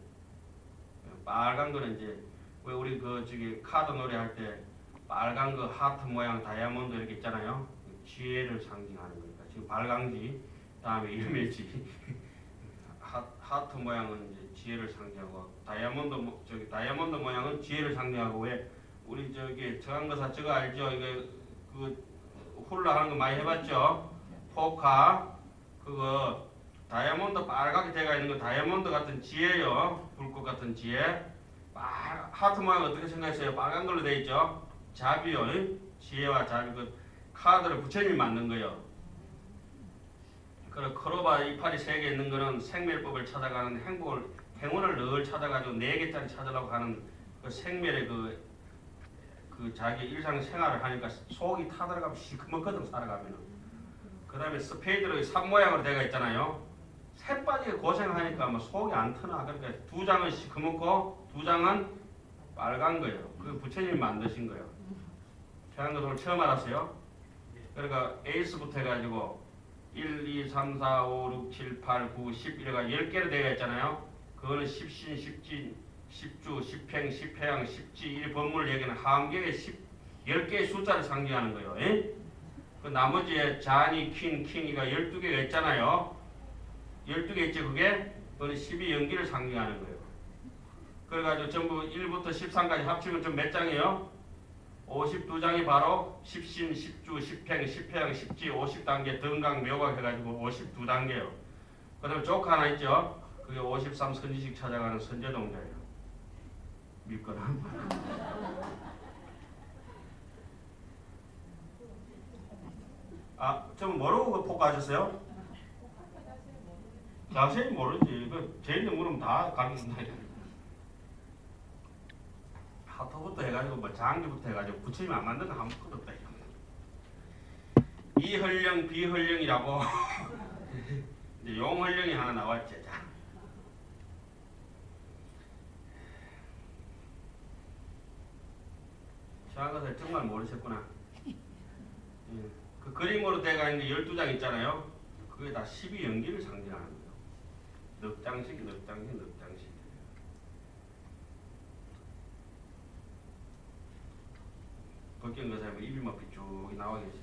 빨간 거는 이제 왜 우리 저기 카드 놀이 할 때 빨간 거 하트 모양 다이아몬드 이렇게 있잖아요. 지혜를 상징하는 거니까 지금 발광지 다음에 이름이지 하트 모양은 이제 지혜를 상징하고 다이아몬드 모양은 지혜를 상징하고 왜 우리 저기 저항거사 저거 알죠? 이거 그 훌라 하는 거 많이 해봤죠? 포카 그거 다이아몬드 빨갛게 되어 있는 거 다이아몬드 같은 지혜요. 불꽃 같은 지혜. 하트 모양 어떻게 생각했어요? 빨간 걸로 되어 있죠. 자비요. 지혜와 자비 그 카드를 부처님이 만든 거예요. 그리고 크로바 이파리 3개 있는 거는 생멸법을 찾아가는 행운을 늘 찾아가지고 4개짜리 찾으려고 하는 그 생멸의 그 자기 일상생활을 하니까 속이 타들어가면 시커멓거든 살아가면은. 그 다음에 스페이드로 3 모양으로 되어 있잖아요. 새 빠지게 고생하니까 뭐 속이 안 트나. 그러니까 2장은 시커멓고 2장은 빨간 거예요. 그 부처님이 만드신 거예요. 태양도 오늘 처음 알았어요. 그러니까 에이스부터 해가지고 1, 2, 3, 4, 5, 6, 7, 8, 9, 10 이래가 10개로 되어 있잖아요. 그거는 십신, 십진, 십주, 십행, 십해양, 십지 이 법문을 얘기하는 하암경의 10개의 숫자를 상징하는 거예요. 그 나머지에 잔이, 킹이가 12개가 있잖아요. 12개 있지 그게? 그거는 12연기를 상징하는 거예요. 그래가지고 전부 1부터 13까지 합치면 좀 몇 장이에요? 52장이 바로 십신, 십주, 십행, 십해양, 십지 50단계 등강 묘각 해가지고 52단계예요. 그 다음에 조카 하나 있죠. 그게 53 선지식 찾아가는 선제동자예요. 믿거나. 아, 좀 모르고 그 포기하셨어요? 자세히 모르지. 그 제인데 물으면 다 가르친다. 하토부터 해가지고 뭐 장기부터 해가지고 부처님이 안 만든 거 아무것도 없다. 이헐령 비헐령이라고 이제 용헐령이 하나 나왔지. 자. 시한 것을 정말 모르셨구나. 그 그림으로 돼가 있는 12장 있잖아요. 그게 다 12연기를 상징하는 거예요. 넉 장씩, 넉 장씩, 넉 장씩. 벗긴 것에 뭐 입이 막 삐쭉 나와 계시.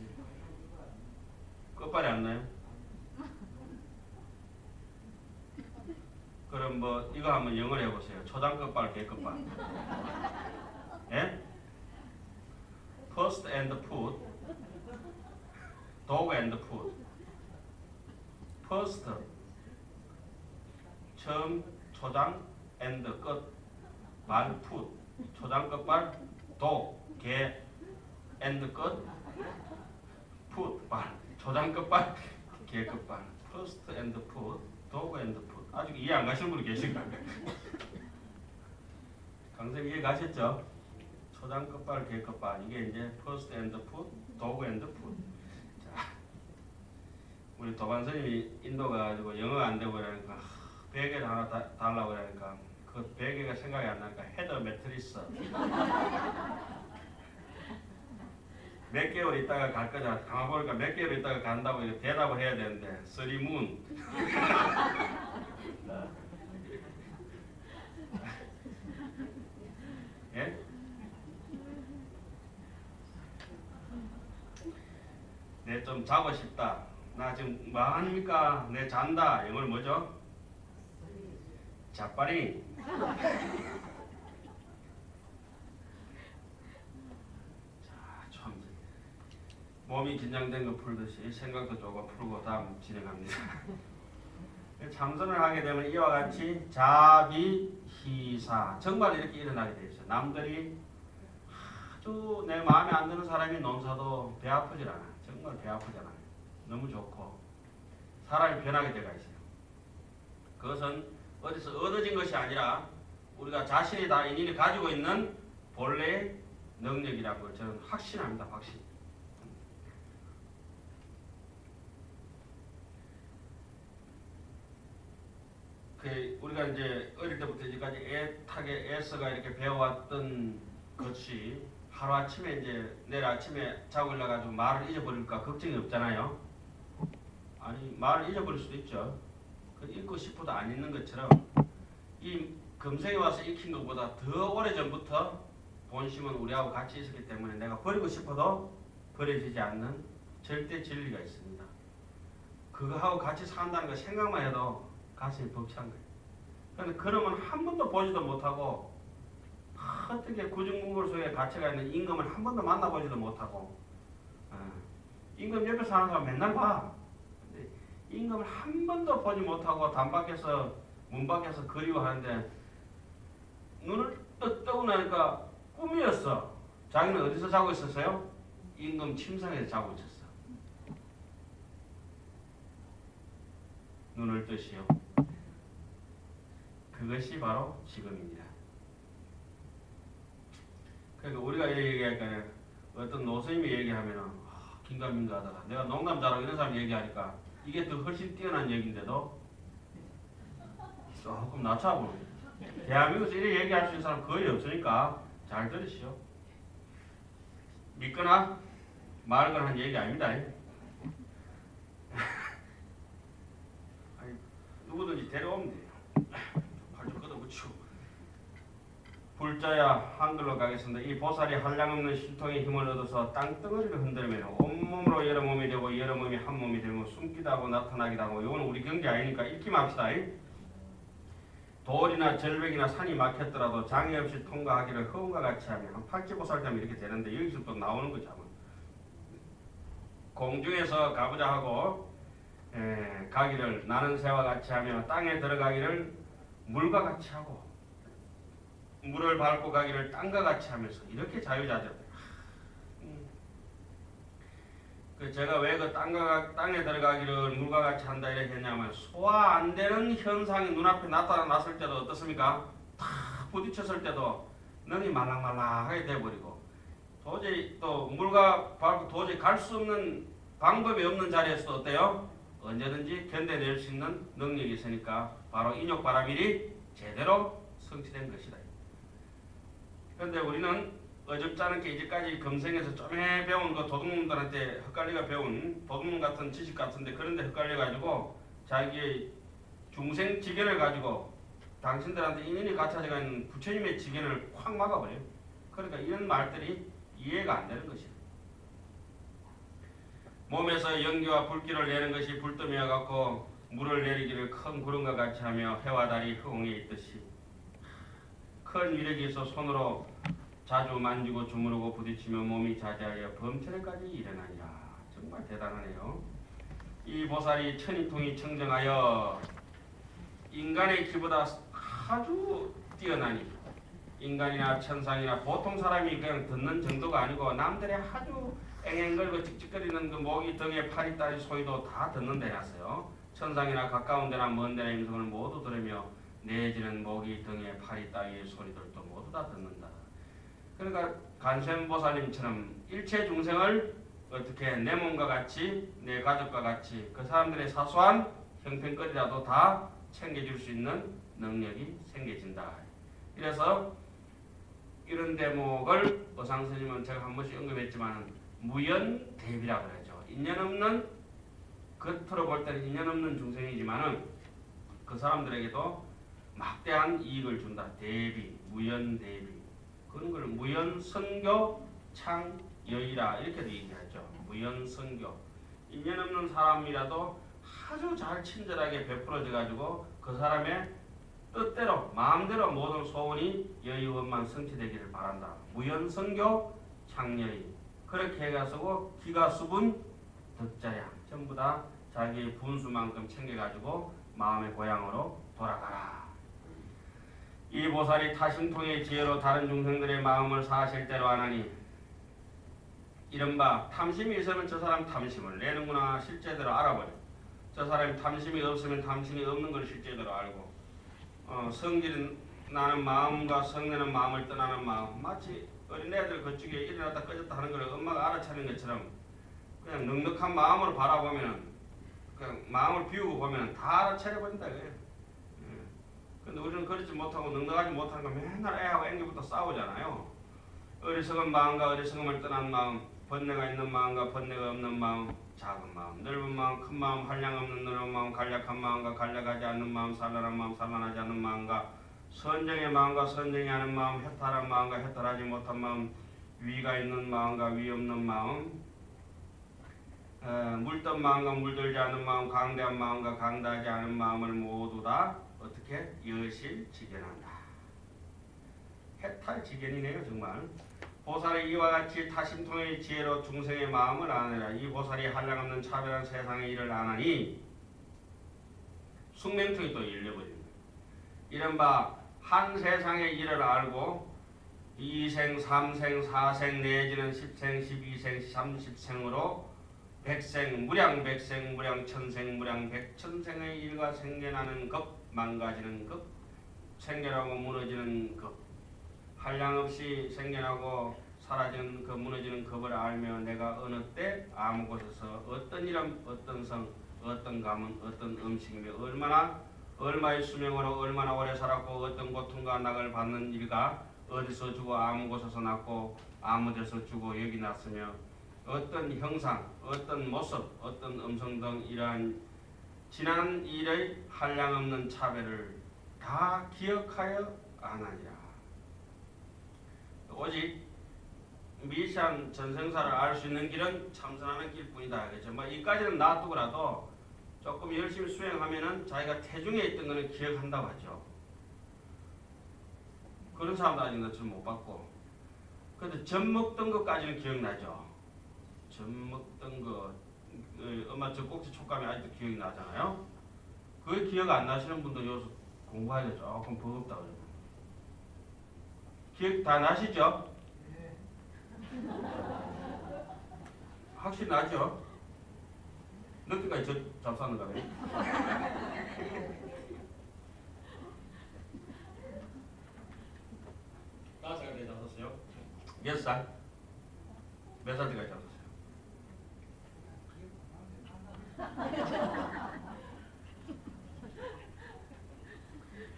끝발이 안 나요? 그럼 뭐 이거 한번 영어로 해보세요. 초장 끝발, 개 끝발. 예? First and foot, dog and foot. First 처음 초장 and 끝 발 foot 초장 끝발 dog 개 and 끝 foot 발 초장 끝발 개 끝발. First and foot, dog and foot. 아직 이해 안 가시는 분이 계신가요? 강쌤 이해 가셨죠? 초장 끝발, 개 끝발. 이게 이제 first and foot, dog and foot. 자, 우리 도반선님이 인도 가가지고 영어 안 되고 그러니까 베개를 하나 달라고 그러니까 그 베개가 생각이 안 나니까 헤더 매트리스. 몇 개월 있다가 갈 거잖아. 가만 보니까 몇 개월 있다가 간다고 이렇게 대답을 해야 되는데 쓰리문. 예? 내 좀 자고 싶다. 나 지금 뭐 합니까? 내 잔다. 영어로 뭐죠? 자빠리. 자, 참 몸이 긴장된 거 풀듯이 생각도 조금 풀고 다음 진행합니다. 참선을 하게 되면 이와 같이 자비희사 정말 이렇게 일어나게 돼 있어요. 남들이 아주 내 마음에 안 드는 사람이 논사도 배 아프질 않아. 정말 배 아프지 않아요. 너무 좋고 사람이 변하게 돼가 있어요. 그것은 어디서 얻어진 것이 아니라 우리가 자신이 다 인연이 가지고 있는 본래의 능력이라고 저는 확신합니다. 확신. 우리가 이제 어릴 때부터 이제까지 애타게 애써가 이렇게 배워왔던 것이 하루아침에 이제 내일 아침에 자고 일어나가지고 말을 잊어버릴까 걱정이 없잖아요. 아니 말을 잊어버릴 수도 있죠. 읽고 싶어도 안 읽는 것처럼 이 금생에 와서 익힌 것보다 더 오래전부터 본심은 우리하고 같이 있었기 때문에 내가 버리고 싶어도 버려지지 않는 절대 진리가 있습니다. 그거하고 같이 산다는 거 생각만 해도 가슴이 벅찬 거예요. 그런데 그러면 한 번도 보지도 못하고 어떻게 구중문골 속에 갇혀가 있는 임금을 한 번도 만나보지도 못하고 임금 옆에 사는 사람 맨날 봐. 근데 임금을 한 번도 보지 못하고 단 밖에서 문 밖에서 그리워하는데 눈을 떡 뜨고 나니까 꿈이었어. 자기는 어디서 자고 있었어요? 임금 침상에서 자고 있었어. 눈을 뜨시오. 그것이 바로 지금입니다. 그러니까 우리가 얘기하니까 어떤 노선님이 얘기하면은 긴가민가하다가 내가 농담 잘하고 이런 사람 얘기하니까 이게 더 훨씬 뛰어난 얘기인데도 조금 낮춰보는 거예요. 대한민국에서 이렇게 얘기할 수 있는 사람 거의 없으니까 잘 들으시오. 믿거나 말거나 한 얘기 아닙니다. 아니, 누구든지 데려오면 돼요. 팔좀 걷어붙이고. 불자야 한글로 가겠습니다. 이 보살이 한량없는 신통의 힘을 얻어서 땅덩어리를 흔들면 온몸으로 여러 몸이 되고 여러 몸이 한 몸이 되면 숨기도 하고 나타나기도 하고 이건 우리 경계 아니니까 읽기만 합시다. 돌이나 절벽이나 산이 막혔더라도 장애 없이 통과하기를 허운과 같이 하면 한 팔찌보살 되면 이렇게 되는데 여기서 또 나오는 거죠. 공중에서 가보자 하고 가기를 나는 새와 같이 하며 땅에 들어가기를 물과 같이 하고 물을 밟고 가기를 땅과 같이 하면서 이렇게 자유자재로. 제가 왜 그 땅에 들어가기를 물과 같이 한다 이렇게 했냐면 소화 안 되는 현상이 눈앞에 나타났을 때도 어떻습니까? 탁 부딪혔을 때도 능이 말랑말랑하게 돼버리고 도저히 또 물과 밟고 도저히 갈 수 없는 방법이 없는 자리에서도 어때요? 언제든지 견뎌낼 수 있는 능력이 있으니까 바로 인욕바라밀이 제대로 성취된 것이다. 그런데 우리는 어줍지 않게 이제까지 금생에서 좀 배운 그 도둑놈들한테 헷갈리가 배운 도둑놈 같은 지식 같은데 그런데 헷갈려가지고 자기의 중생 지견을 가지고 당신들한테 인연이 갖춰져 있는 부처님의 지견을 확 막아버려요. 그러니까 이런 말들이 이해가 안 되는 것이에요. 몸에서 연기와 불길을 내는 것이 불뜸이어 갖고 물을 내리기를 큰 구름과 같이 하며 해와 달이 허공에 있듯이 큰 위력이 있어 손으로 자주 만지고 주무르고 부딪히며 몸이 자제하여 범천에까지 일어나니라. 정말 대단하네요. 이 보살이 천인통이 청정하여 인간의 기보다 아주 뛰어나니 인간이나 천상이나 보통 사람이 그냥 듣는 정도가 아니고 남들의 아주 앵앵거리고 찍찍거리는 그 모기 등의 파리다리 소리도 다 듣는 데 났어요. 천상이나 가까운 데나 먼 데나 임성을 모두 들으며 내지는 모기 등의 파리다리의 소리들도 모두 다 듣는다. 그러니까 간센보살님처럼 일체 중생을 어떻게 내 몸과 같이 내 가족과 같이 그 사람들의 사소한 형편거리라도 다 챙겨줄 수 있는 능력이 생겨진다. 그래서 이런 대목을 어상스님은 제가 한 번씩 언급했지만 무연대비라 그러죠. 인연 없는 겉으로 볼 때는 인연 없는 중생이지만은 그 사람들에게도 막대한 이익을 준다. 대비, 무연대비. 그런 걸 무연선교 창여이라 이렇게도 얘기하죠. 무연선교. 인연 없는 사람이라도 아주 잘 친절하게 베풀어져 가지고 그 사람의 뜻대로 마음대로 모든 소원이 여의원만 성취되기를 바란다. 무연선교 창여이. 그렇게 해가지고 기가 수분 덕자야. 전부 다 자기의 분수만큼 챙겨가지고 마음의 고향으로 돌아가라. 이 보살이 타심통의 지혜로 다른 중생들의 마음을 사실대로 하나니 이른바 탐심이 있으면 저 사람 탐심을 내는구나 실제대로 알아버려. 저 사람이 탐심이 없으면 탐심이 없는 걸 실제대로 알고 성질 나는 마음과 성내는 마음을 떠나는 마음 마치 어린애들 그쪽에 일어났다 꺼졌다 하는 걸 엄마가 알아차리는 것처럼 그냥 넉넉한 마음으로 바라보면 그냥 마음을 비우고 보면 다 알아차려버린다 이거예요. 근데 우리는 그렇지 못하고 넉넉하지 못하는 거 맨날 애하고 앵기부터 싸우잖아요. 어리석은 마음과 어리석음을 떠난 마음, 번뇌가 있는 마음과 번뇌가 없는 마음, 작은 마음, 넓은 마음, 큰 마음, 한량 없는 넓은 마음, 간략한 마음과 간략하지 않는 마음, 산란한 마음, 산란하지 않는 마음과 선정의 마음과 선정이 않은 마음, 해탈한 마음과 해탈하지 못한 마음, 위가 있는 마음과 위 없는 마음, 물든 마음과 물들지 않은 마음, 강대한 마음과 강대하지 않은 마음을 모두 다 어떻게 여실지견한다. 해탈지견이네요. 정말. 보살이 이와 같이 타심통의 지혜로 중생의 마음을 아느라 이 보살이 한량없는 차별한 세상의 일을 아나니 숙명통이 또 열려버립니다. 이른바 한 세상의 일을 알고 2생, 3생, 4생 내지는 10생, 12생, 30생으로 백생, 무량 백생, 무량 천생, 무량 백천생의 일과 생겨나는 급, 망가지는 급, 생겨나고 무너지는 급, 한량없이 생겨나고 사라지는 그 무너지는 급을 알며 내가 어느 때 아무 곳에서 어떤 이름, 어떤 성, 어떤 가문, 어떤 음식이며 얼마의 수명으로 얼마나 오래 살았고 어떤 고통과 낙을 받는 일가 어디서 주고 아무 곳에서 났고 아무 데서 주고 여기 났으며 어떤 형상, 어떤 모습, 어떤 음성 등 이러한 지난 일의 한량없는 차별을 다 기억하여 아나니라. 오직 미시한 전생사를 알 수 있는 길은 참선하는 길뿐이다. 그렇죠? 뭐 이까지는 놔두고라도 조금 열심히 수행하면은 자기가 태중에 있던 거는 기억한다고 하죠. 그런 사람도 아직 너처럼 못 봤고, 그래도 젖 먹던 것까지는 기억나죠. 젖 먹던 거, 엄마 젖꼭지 촉감이 아직도 기억이 나잖아요. 그게 기억 안 나시는 분들 여기서 공부하기가 조금 버겁다고 그래요. 기억 다 나시죠? 확실히 나죠? 늦게까지 잡사는가 봐요. 5살 때 잡았어요? 6살? 몇 살 때까지 잡았어요?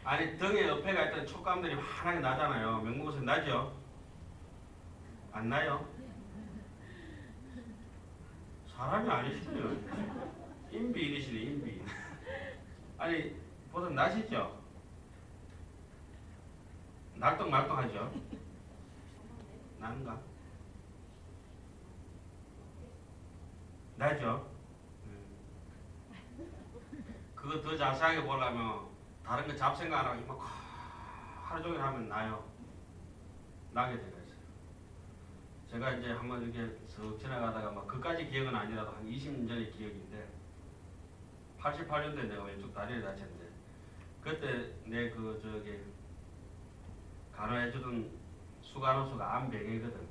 아니 등에 옆에가 있던 촉감들이 환하게 나잖아요. 명목은 나죠? 안 나요? 사람이 아니시네요. 인비인이시네 인비인. 아니 보통 나시죠? 날똥말똥하죠? 나는가? 나죠? 그거 더 자세하게 보려면 다른 거 잡생각 안 하고 막 하루 종일 하면 나요. 나게 되가 있어요. 제가 이제 한번 이렇게 쓱 지나가다가 막 그까지 기억은 아니라도 한 20년 전의 기억인데 88년도에 내가 왼쪽 다리를 다쳤는데 그때 내 그 저기 간호해주던 수간호사가 암병이거든.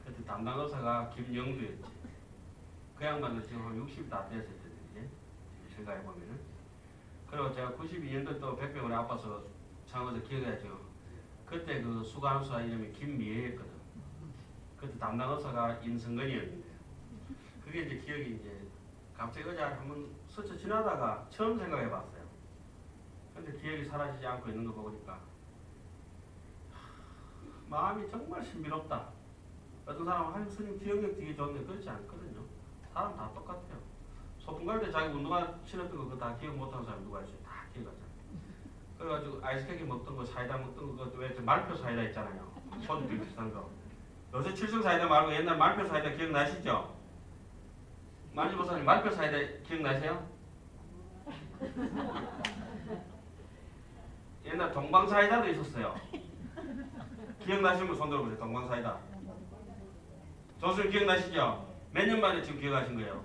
그때 담당 의사가 김영두였지. 그 양반도 지금 한 60 다 됐을 텐데 생각해보면은. 그리고 제가 92년도 또 백병원에 아파서 창원에서 기억해야죠. 그때 그 수간호사 이름이 김미애였거든. 그때 담당 의사가 임성근이었는데 그게 이제 기억이 이제 갑자기 어제 한번 스쳐 지나다가 처음 생각해봤어요. 근데 기억이 사라지지 않고 있는 거 보니까 마음이 정말 신비롭다. 어떤 사람은 한 스님 기억력 되게 좋은데 그렇지 않거든요. 사람 다 똑같아요. 소풍 갈 때 자기 운동화 신었던 거 그거 다 기억 못하는 사람 누가 있어요? 다 기억하잖아요. 그래가지고 아이스크림 먹던 거 사이다 먹던 거 그것도 왜 말표 사이다 있잖아요. 소주 비슷한 거. 요새 칠성 사이다 말고 옛날 말표 사이다 기억나시죠? 만지보사님 말표 사이다 기억나세요? 옛날 동방 사이다도 있었어요. 기억나시는 분 손 들어보세요. 동방 사이다. 조수님 기억나시죠? 몇 년 만에 지금 기억하신 거예요?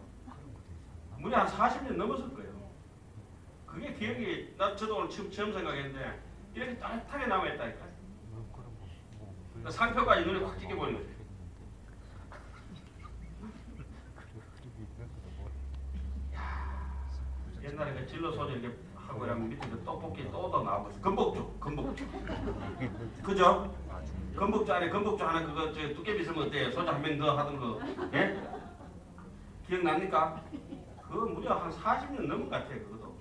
무려 한 40년 넘었을 거예요. 그게 기억이 저도 오늘 처음 생각했는데 이렇게 따뜻하게 남아있다니까. 상표까지 눈에 확 찌게 보이는 거죠. 옛날에 그 진로 소리 이렇게 하고 이러면 밑에 그 떡볶이 또도 나오고 있어. 건복죽. 그죠? 건복죽 안에 건복죽 하나 그거 저 두께비 있으면 어때요? 소주 한 병 더 하던 거. 예? 기억납니까? 그거 무려 한 40년 넘은 것 같아요. 그것도.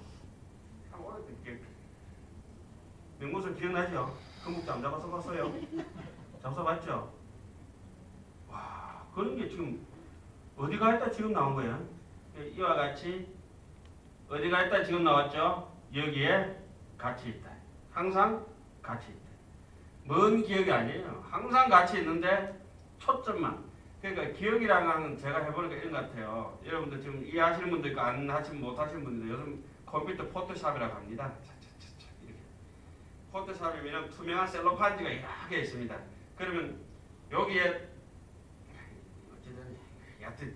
한 오래된 기억. 명무선 기억나죠? 건복죽 안 잡아서 봤어요? 잡숴 봤죠? 와, 그런 게 지금 어디가 있다 지금 나온 거예요? 이와 같이 어디가 있다 지금 나왔죠? 여기에 같이 있다. 항상 같이 있다. 먼 기억이 아니에요. 항상 같이 있는데 초점만. 그러니까 기억이라는 건 제가 해보니까 이런 것 같아요. 여러분들 지금 이해하시는 분도 있고 안 하시면 못하시는 분들도 요즘 컴퓨터 포토샵이라고 합니다. 이렇게. 포토샵이면 투명한 셀로판지가 이렇게 있습니다. 그러면 여기에 어쨌든 여하튼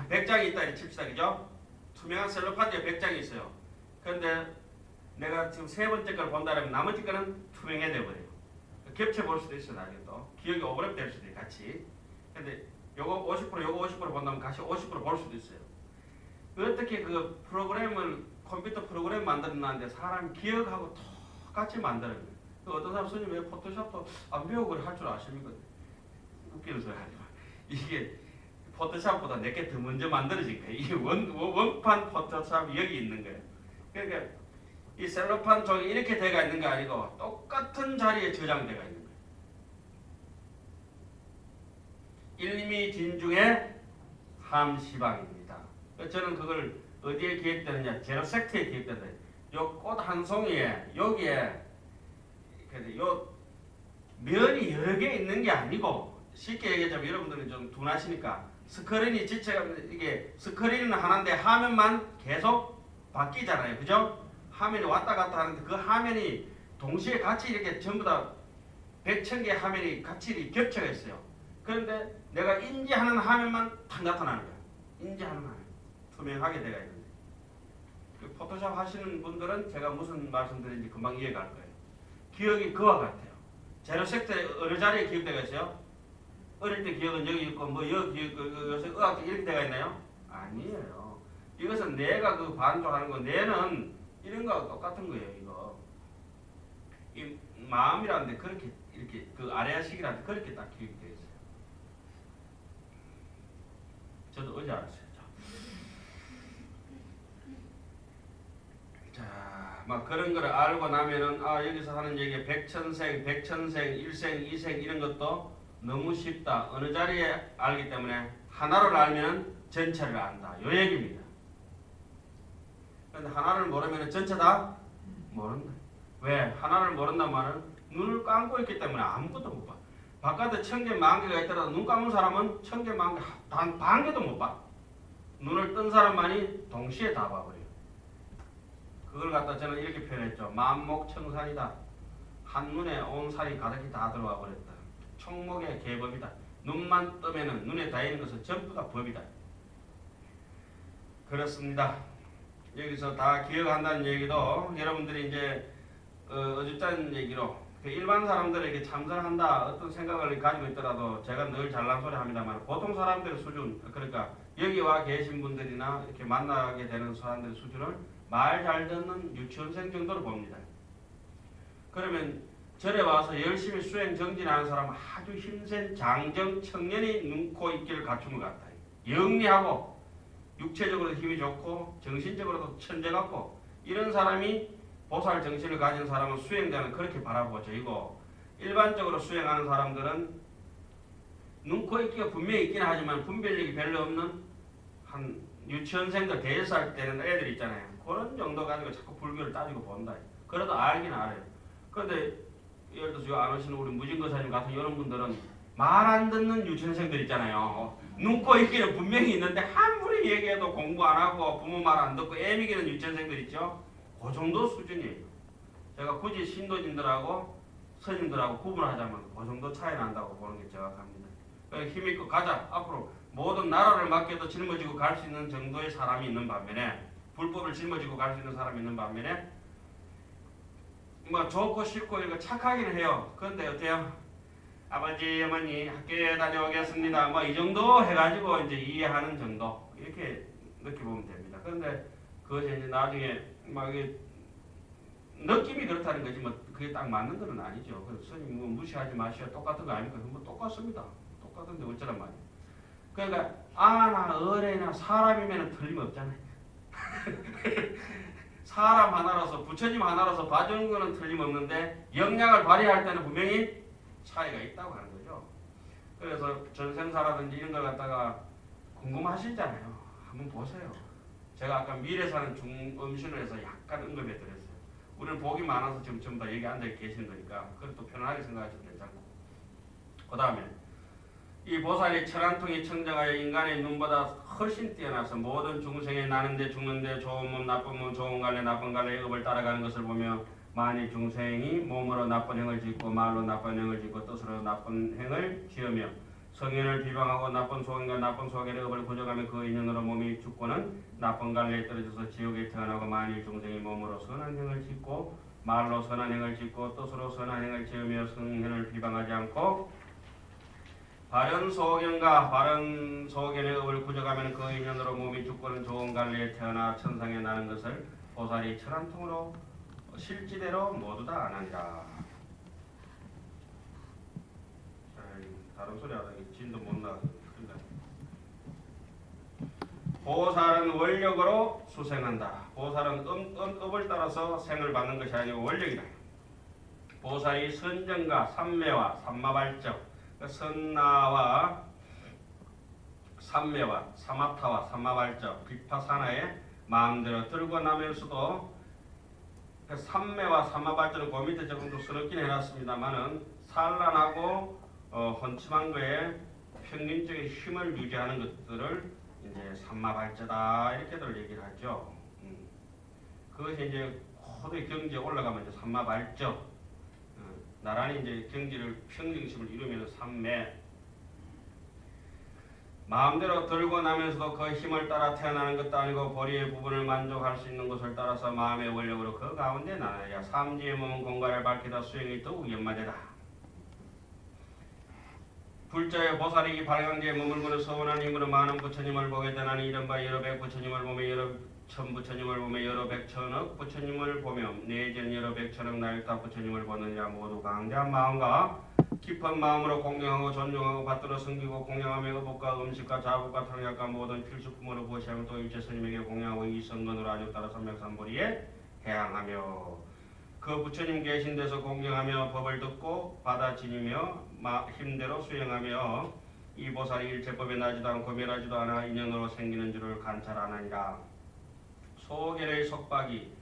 100장이 있다 칩시다. 그죠? 투명한 셀로판지가 100장이 있어요. 그런데 내가 지금 세 번째 걸 본다면 나머지 거는 투명해 돼버려요. 겹쳐 볼 수도 있어요. 나중에 또 기억이 오버랩 될 수도 있어요. 같이. 근데 요거 50% 요거 50% 본다면 같이 50% 볼 수도 있어요. 어떻게 그 프로그램을 컴퓨터 프로그램 만들었는데 사람 기억하고 똑같이 만드는 거예요. 그 어떤 사람 손님 왜 포토샵도 안 배우고 할 줄 아십니까? 웃기는 소리 하지 마. 이게 포토샵보다 내게 더 먼저 만들어진 거예요. 이 원판 포토샵이 여기 있는 거예요. 그러니까 이 셀로판 쪽이 이렇게 돼가 있는 거 아니고 똑같은 자리에 저장돼가 있는 거예요. 일미진중의 함시방입니다. 저는 그걸 어디에 기획되느냐? 제로섹트에 기획된다. 요 꽃 한 송이에 여기에 요 면이 여러 개 있는 게 아니고 쉽게 얘기하자면 여러분들은 좀 둔하시니까 스크린이 지체가 이게 스크린은 하나인데 화면만 계속 바뀌잖아요. 그죠? 화면이 왔다 갔다 하는데 그 화면이 동시에 같이 이렇게 전부 다 100,000개 화면이 같이 겹쳐 있어요. 그런데 내가 인지하는 화면만 탁 나타나는 거야. 인지하는 거예요. 투명하게 돼가 있는데. 그 포토샵 하시는 분들은 제가 무슨 말씀드린지 금방 이해가 갈 거예요. 기억이 그와 같아요. 제로색 때 어느 자리에 기억되어 있어요? 어릴 때 기억은 여기 있고 뭐 여기 기억 요새 의학적 이렇게 되어 있나요? 아니에요. 이것은 내가 그 반조하는 거 내는 이런 거하고 똑같은 거예요. 이거 이 마음이라는데 그렇게 이렇게 그 아래아식이라는데 그렇게 딱 기억이 되어 있어요. 저도 어제 알았어요. 자, 막 그런 거를 알고 나면은 아 여기서 하는 얘기 백천생, 일생, 이생 이런 것도 너무 쉽다. 어느 자리에 알기 때문에 하나를 알면 전체를 안다. 요 얘기입니다. 그런데 하나를 모르면 전체 다 모른다. 왜? 하나를 모른단 말은 눈을 감고 있기 때문에 아무것도 못 봐. 바깥에 1000개, 10,000개가 있더라도 눈 감은 사람은 1000개, 10,000개 단 반 개도 못 봐. 눈을 뜬 사람만이 동시에 다 봐버려요. 그걸 갖다 저는 이렇게 표현했죠. 만목청산이다. 한눈에 온 살이 가득히 다 들어와 버렸다. 총목의 계법이다. 눈만 뜨면은 눈에 닿이는 것은 전부 다 법이다. 그렇습니다. 여기서 다 기억한다는 얘기도 여러분들이 이제 어줍잖은 얘기로 그 일반 사람들에게 참선한다 어떤 생각을 가지고 있더라도 제가 늘 잘난 소리 합니다만 보통 사람들의 수준 그러니까 여기 와 계신 분들이나 이렇게 만나게 되는 사람들의 수준을 말 잘 듣는 유치원생 정도로 봅니다. 그러면 절에 와서 열심히 수행 정진하는 사람은 아주 힘센 장정 청년이 눈코 입기를 갖춘 것 같아요. 영리하고 육체적으로 힘이 좋고 정신적으로도 천재 같고 이런 사람이 보살 정신을 가진 사람은 수행자는 그렇게 바라보죠. 일반적으로 수행하는 사람들은 눈코 입기가 분명히 있긴 하지만 분별력이 별로 없는 한 유치원생들 대여살 때는 애들 있잖아요. 그런 정도 가지고 자꾸 불교를 따지고 본다. 그래도 알긴 알아요. 그런데 예를 들어서 안 오시는 우리 무진거사님 같은 이런 분들은 말 안 듣는 유치원생들 있잖아요. 눈코 입기는 분명히 있는데 아무리 얘기해도 공부 안 하고 부모 말 안 듣고 애미기는 유치원생들 있죠. 그 정도 수준이에요. 제가 굳이 신도진들하고 스님들하고 구분하자면 그 정도 차이 난다고 보는 게 정확합니다. 힘있고 가자. 앞으로 모든 나라를 맡겨도 짊어지고 갈 수 있는 정도의 사람이 있는 반면에 불법을 짊어지고 갈 수 있는 사람이 있는 반면에 뭐 좋고 싫고 이거 착하기는 해요. 그런데 어때요? 아버지 어머니 학교에 다녀오겠습니다. 뭐 이 정도 해가지고 이제 이해하는 정도 이렇게 느껴보면 됩니다. 그런데 그것이 이제 나중에 막 이게 느낌이 그렇다는 거지 뭐 그게 딱 맞는 건 아니죠. 그래서 스님 뭐 무시하지 마시오. 똑같은 거 아닙니까? 뭐 똑같습니다. 똑같은데 어쩌란 말이에요. 그러니까 아나 어레나 사람이면 틀림없잖아요. 사람 하나라서 부처님 하나라서 봐주는 거는 틀림없는데 역량을 발휘할 때는 분명히 차이가 있다고 하는 거죠. 그래서 전생사라든지 이런 걸 갖다가 궁금하시잖아요. 한번 보세요. 제가 아까 미래 사는 중음신을 해서 약간 언급해 드렸어요. 우리는 복이 많아서 지금 전부 다 여기 앉아 계시는 거니까 그것도 편안하게 생각하셔도 괜찮고. 그 다음에 이 보살이 천안통이 청정하여 인간의 눈보다 훨씬 뛰어나서 모든 중생이 나는데 죽는데 좋은 몸 나쁜 몸 좋은 갈래 나쁜 갈래의 업을 따라가는 것을 보며 만일 중생이 몸으로 나쁜 행을 짓고 말로 나쁜 행을 짓고 뜻으로 나쁜 행을 지으며 성현을 비방하고 나쁜 소원과 나쁜 소견의 업을 구족하며 그 인연으로 몸이 죽고는 나쁜 갈래에 떨어져서 지옥에 태어나고 만일 중생이 몸으로 선한 행을 짓고 말로 선한 행을 짓고 뜻으로 선한 행을 지으며 성현을 비방하지 않고 바른 소견과 바른 소견의 업을 구족하면 그 인연으로 몸이 죽고는 좋은 갈래에 태어나 천상에 나는 것을 보살이 천안통으로 실지대로 모두 다 아나니라. 다른 소리 하다가 진도 못 나가서 보살은 원력으로 수생한다. 보살은 업을 따라서 생을 받는 것이 아니고 원력이다. 보살이 선정과 삼매와 삼마발적 선나와 삼매와 사마타와 삼마발적 비파사나에 마음대로 들고 나면서도 삼매와 삼마발적은 그 밑에 조금 더 서럽긴 해놨습니다만은 산란하고 헌침한 거에 평균적인 힘을 유지하는 것들을 이제 삼마발자다 이렇게들 얘기를 하죠. 그것이 이제 고도의 경지에 올라가면 이제 삼마발적 나란히 이제 경지를 평정심을 이루면 삼매 마음대로 들고 나면서도 그 힘을 따라 태어나는 것도 아니고 보리의 부분을 만족할 수 있는 곳을 따라서 마음의 원력으로 그 가운데 나누야 삼지의 몸은 공간을 밝히다 수행이 더욱 연마되다. 불자의 보살이 발광지에 머물고는 서운한 힘으로 많은 부처님을 보게 되나니 이른바 여러 백 부처님을 보며 여러 천 부처님을 보며 여러 백천억 부처님을 보며 내전 여러 백천억 나일타 부처님을 보느니라. 모두 강대한 마음과 깊은 마음으로 공경하고 존중하고 받들어 섬기고 공양하며 의복과 음식과 자국과 탕약과 모든 필수품으로 보시하며 또 일체 스님에게 공양하고 이 선건으로 아주 따라 삼백삼보리에 해양하며 그 부처님 계신 데서 공경하며 법을 듣고 받아지니며 힘대로 수행하며 이 보살이 일체법에 나지도 않고 멸하지도 않아 인연으로 생기는 줄을 관찰하느니라. 소견의 속박이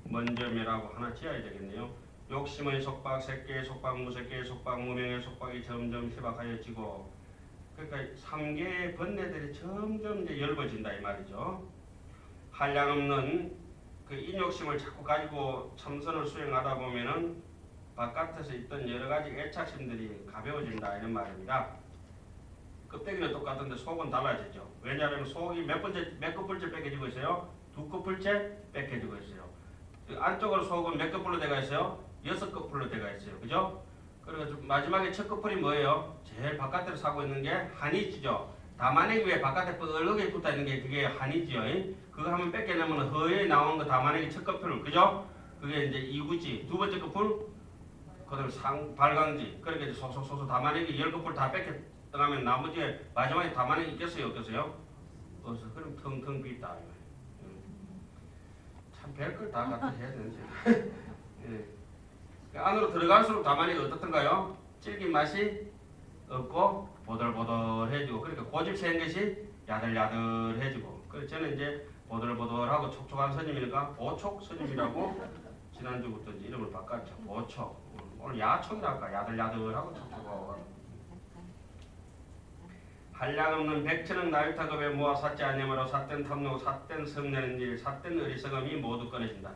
먼저 멸하고 하나 지어야 되겠네요. 욕심의 속박, 색계의 속박, 무색계의 속박, 무명의 속박이 점점 희박하여지고 그러니까 3개의 번뇌들이 점점 이제 엷어진다 이 말이죠. 한량없는 그 인욕심을 자꾸 가지고 참선을 수행하다 보면은 바깥에서 있던 여러 가지 애착심들이 가벼워진다 이런 말입니다. 껍데기는 똑같은데 속은 달라지죠. 왜냐하면 속이 몇 커플째 뺏겨지고 있어요? 2커플째 뺏겨지고 있어요. 그 안쪽으로 속은 몇 커플로 되어 있어요? 6커플로 되어 있어요. 그죠? 그리고 마지막에 첫 커플이 뭐예요? 제일 바깥으로 사고 있는 게 한이지죠. 다만액 위에 바깥에 뻘겋게 붙어 있는 게 그게 한이지요. 그거 한번 뺏겨내면 허에 나온 거 다만액이 첫 커플. 그죠? 그게 이제 이구지. 두 번째 커플, 그다음에 발광지. 그렇게 이제 소소 다만액이 10커플 다 뺏겨나가면 나머지에 마지막에 다만액이 있겠어요? 없겠어요? 없어. 그럼 텅텅 비있다. 참 별걸 다 갖다 해야 되는지. 예. 안으로 들어갈수록 다만액이 어떻던가요? 질긴 맛이 없고 보들보들해지고 그러니까 고집 세는 것이 야들야들해지고 그래서 저는 이제 보들보들하고 촉촉한 스님이니까 보촉 스님이라고 지난주부터 이제 이름을 바꿨죠. 보촉. 오늘 야촉이랄까 야들야들하고 촉촉하고 한량없는 백천억 나일타급에 모아 삿지 아니므로 삿된 탐노 삿된 성내는 일 삿된 어리석음이 모두 끊어진다.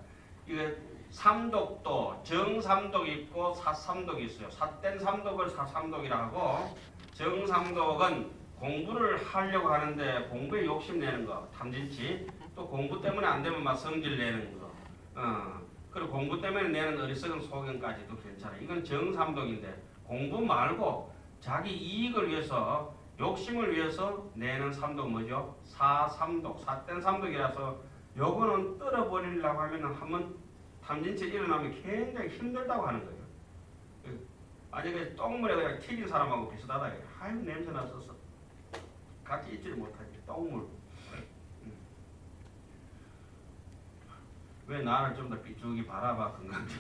이거 삼독도 정삼독이 있고 사삼독이 있어요. 삿된 삼독을 사삼독이라 하고 정삼독은 공부를 하려고 하는데 공부에 욕심내는 거 탐진치 또 공부 때문에 안 되면 막 성질 내는 거 그리고 공부 때문에 내는 어리석은 소견까지도 괜찮아. 이건 정삼독인데 공부 말고 자기 이익을 위해서 욕심을 위해서 내는 삼독 뭐죠? 사삼독 삿된 삼독이라서 요거는 떨어버리려고 하면 한번 탐진치 일어나면 굉장히 힘들다고 하는 거예요. 아니 그 똥물에 그냥 튀긴 사람하고 비슷하다. 아유 냄새 났었어. 같이 있지를 못하지. 똥물. 왜 나를 좀 더 삐죽이 바라봐 건강좀.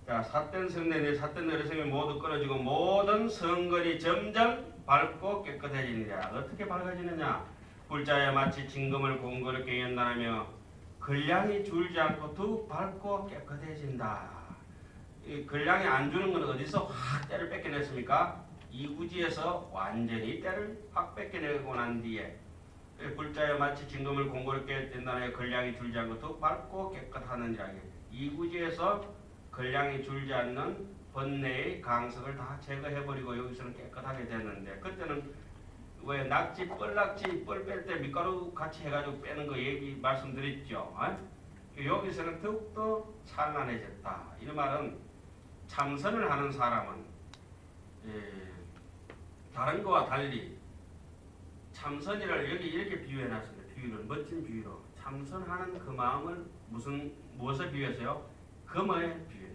자 삿된 성내내 삿된 어리석음이 모두 끊어지고 모든 성걸이 점점 밝고 깨끗해지느냐. 어떻게 밝아지느냐. 불자에 마치 징금을 공고롭게 연단하며 근량이 줄지 않고 더욱 밝고 깨끗해진다. 이 근량이 안 주는 건 어디서 확 때를 뺏겨냈습니까? 이구지에서 완전히 때를 확 뺏겨내고 난 뒤에 불자에 마치 징금을 공고롭게 된다는 근량이 줄지 않고 더욱 밝고 깨끗하느니라. 이구지에서 근량이 줄지 않는 번뇌의 강석을 다 제거해버리고 여기서는 깨끗하게 됐는데 그때는 왜 낙지, 뻘낙지, 뻘 뺄 때 밀가루 같이 해가지고 빼는 거 얘기 말씀드렸죠. 여기서는 더욱더 찬란해졌다. 이 말은 참선을 하는 사람은 다른 거와 달리 참선이를 여기 이렇게 비유해놨습니다. 비유를 멋진 비유로 참선하는 그 마음을 무엇에 비유해서요? 금에 비유해요.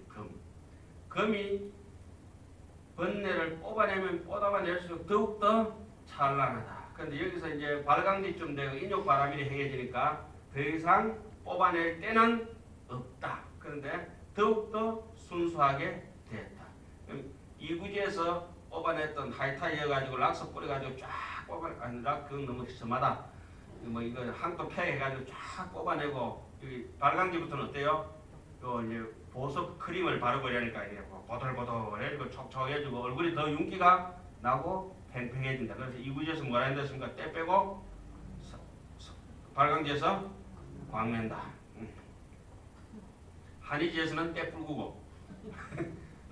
금이 번뇌를 뽑아내면 뽑아낼수록 더욱더 찬란하다. 그런데 여기서 이제 발광지쯤 되고 인욕바람이 행해지니까 더 이상 뽑아낼 때는 없다. 그런데 더욱더 순수하게 됐다. 이구지에서 뽑아냈던 하이타이어가지고 락스 뿌려가지고 쫙 그건 너무 심하다. 뭐 이거 한도 패해가지고 쫙 뽑아내고 여기 발광지부터는 어때요? 요 이제 보습 크림을 바르버리니까 이게 보들보들해지고 촉촉해지고 얼굴이 더 윤기가 나고 팽팽해진다. 그래서 이구지에서 뭐라 했습니까? 때 빼고 발광지에서 광낸다. 한의지에서는 때 풀구고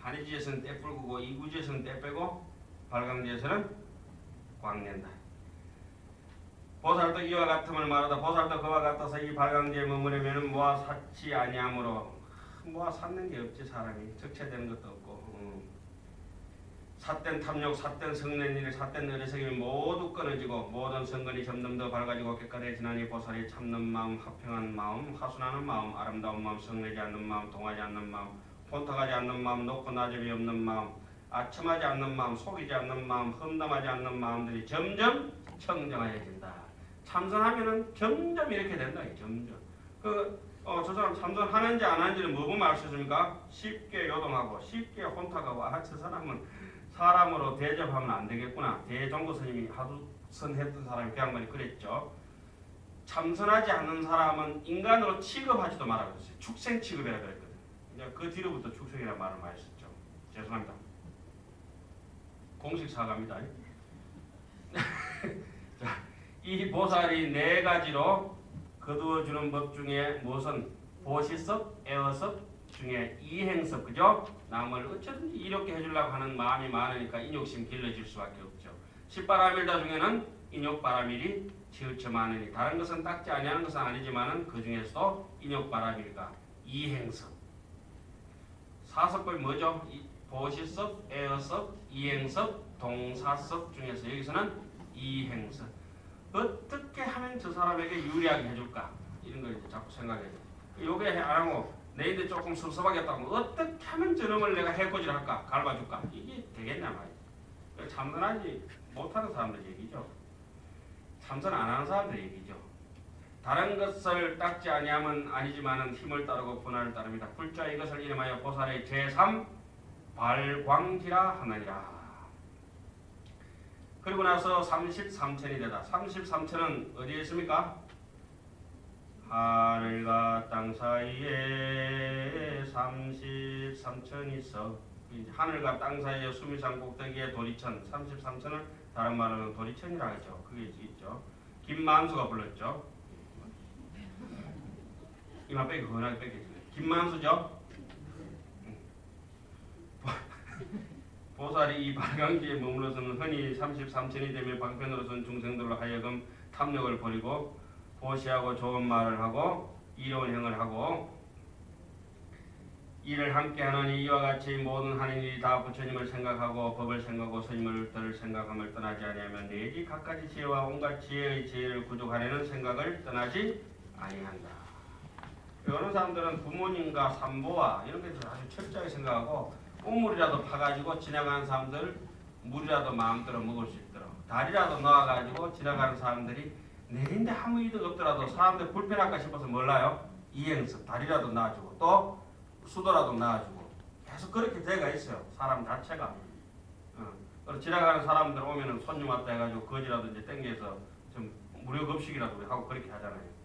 한의지에서는 때 풀구고 이구지에서는 때 빼고 발광지에서는 광낸다. 보살도 이와 같음을 말하다. 보살도 그와 같아서 이 발광지에 머무르면 모아 샀지 아니하므로 모아 샀는 게 없지. 사람이 적체되는 것도 없고 삿된 탐욕, 삿된 성낸일, 삿된 어리석임이 모두 끊어지고 모든 성근이 점점 더 밝아지고 깨끗해지나니 보살이 참는 마음, 화평한 마음, 하순하는 마음, 아름다운 마음, 성내지 않는 마음, 동하지 않는 마음, 본탁하지 않는 마음, 높고 낮음이 없는 마음, 아첨하지 않는 마음, 속이지 않는 마음, 험담하지 않는 마음들이 점점 청정해진다. 참선하면은 점점 이렇게 된다. 점점. 저 사람 참선하는지 안 하는지는 뭐 보면 알 수 있습니까? 쉽게 요동하고 쉽게 혼탁하고 저 사람은 사람으로 대접하면 안 되겠구나. 대종고 스님이 하두선 했던 사람이 그 양반이 그랬죠. 참선하지 않는 사람은 인간으로 취급하지도 말아 그랬어요. 축생 취급이라 그랬거든요. 이제 그 뒤로부터 축생이라는 말을 많이 썼죠. 죄송합니다. 공식 사과입니다. 자, 이 보살이 네 가지로 거두어주는 법 중에 무엇은 보시섭, 애어섭 중에 이행섭, 그죠? 남을 어쩌든지 이롭게 해주려고 하는 마음이 많으니까 인욕심 길러질 수밖에 없죠. 십바라밀다 중에는 인욕바라밀이 지어쳐 많으니 다른 것은 닦지 아니하는 것은 아니지만은 그 중에서도 인욕바라밀과 이행섭. 사섭을 뭐죠? 보시섭, 애어섭, 이행섭, 동사섭 중에서 여기서는 이행섭. 어떻게 하면 저 사람에게 유리하게 해줄까? 이런 걸 이제 자꾸 생각해요. 요게 안 하고 내일도 조금 섭섭하게 했다고 어떻게 하면 저놈을 내가 해코지할까? 갈아줄까? 이게 되겠냐 말이야. 참선하지 못하는 사람들 얘기죠. 참선 안 하는 사람들 얘기죠. 다른 것을 닦지 아니하면 아니지만은 힘을 따르고 분할을 따릅니다. 불자 이것을 이름하여 보살의 제3 발광지라 하느니라. 그리고 나서 33천이 되다. 33천은 어디에 있습니까? 하늘과 땅 사이에 33천이 있어. 하늘과 땅 사이에 수미산 꼭대기에 도리천. 33천을 다른 말로는 도리천이라고 하죠. 그게 있죠. 김만수가 불렀죠. 이마 빼기 건하게 뺏기지. 김만수죠. 보살이 이 발광지에 머물러서는 흔히 33천이 되면 방편으로서는 중생들로 하여금 탐욕을 버리고 보시하고 좋은 말을 하고 이로운 행을 하고 이를 함께 하느니 이와 같이 모든 하는 일이 다 부처님을 생각하고 법을 생각하고 스님을 들 생각함을 떠나지 아니하면 내지 갖가지 지혜와 온갖 지혜의 지혜를 구족하려는 생각을 떠나지 아니한다. 어느 사람들은 부모님과 산보와 이런 게 아주 철저하게 생각하고 우물이라도 파가지고 지나가는 사람들 물이라도 마음대로 먹을 수 있도록 다리라도 놓아가지고 지나가는 사람들이 내린데 아무 이득 없더라도 사람들 불편할까 싶어서 몰라요. 이행석 다리라도 놔주고 또 수도라도 놔주고 계속 그렇게 돼가 있어요. 사람 자체가. 지나가는 사람들 오면은 손님 왔다 해가지고 거지라도 이제 땡겨서 좀 무료 급식이라도 하고 그렇게 하잖아요.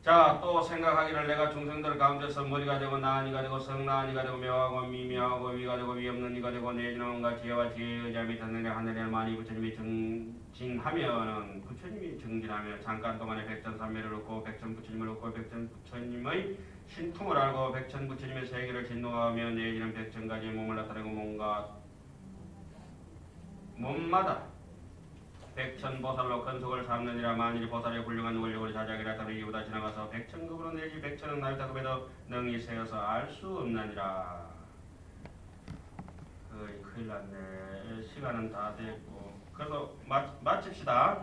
자, 또 생각하기를 내가 중생들 가운데서 머리가 되고 나은이가 되고 성나은이가 되고 묘하고 미묘하고 위가 되고 위없는 이가 되고 내지는 온갖 지혜와 지혜의 의자미 닿느냐 하늘에 많이 부처님이 정진하면은 부처님이 정진하며 잠깐 동안에 백전삼매를 얻고 백천 부처님을 얻고 백천 부처님의 신통을 알고 백천 부처님의 세계를 진노하며 내지는 백천가지의 몸을 나타내고 몸마다 백천보살로 건속을 삼느니라. 만일 보살의 훌륭한 원력을 자작이라 하면 이보다 지나가서 백천급으로 내지 백천은 날다급에도 능히 세어서 알 수 없느니라. 큰일 났네. 시간은 다 됐고. 그래서 마칩시다.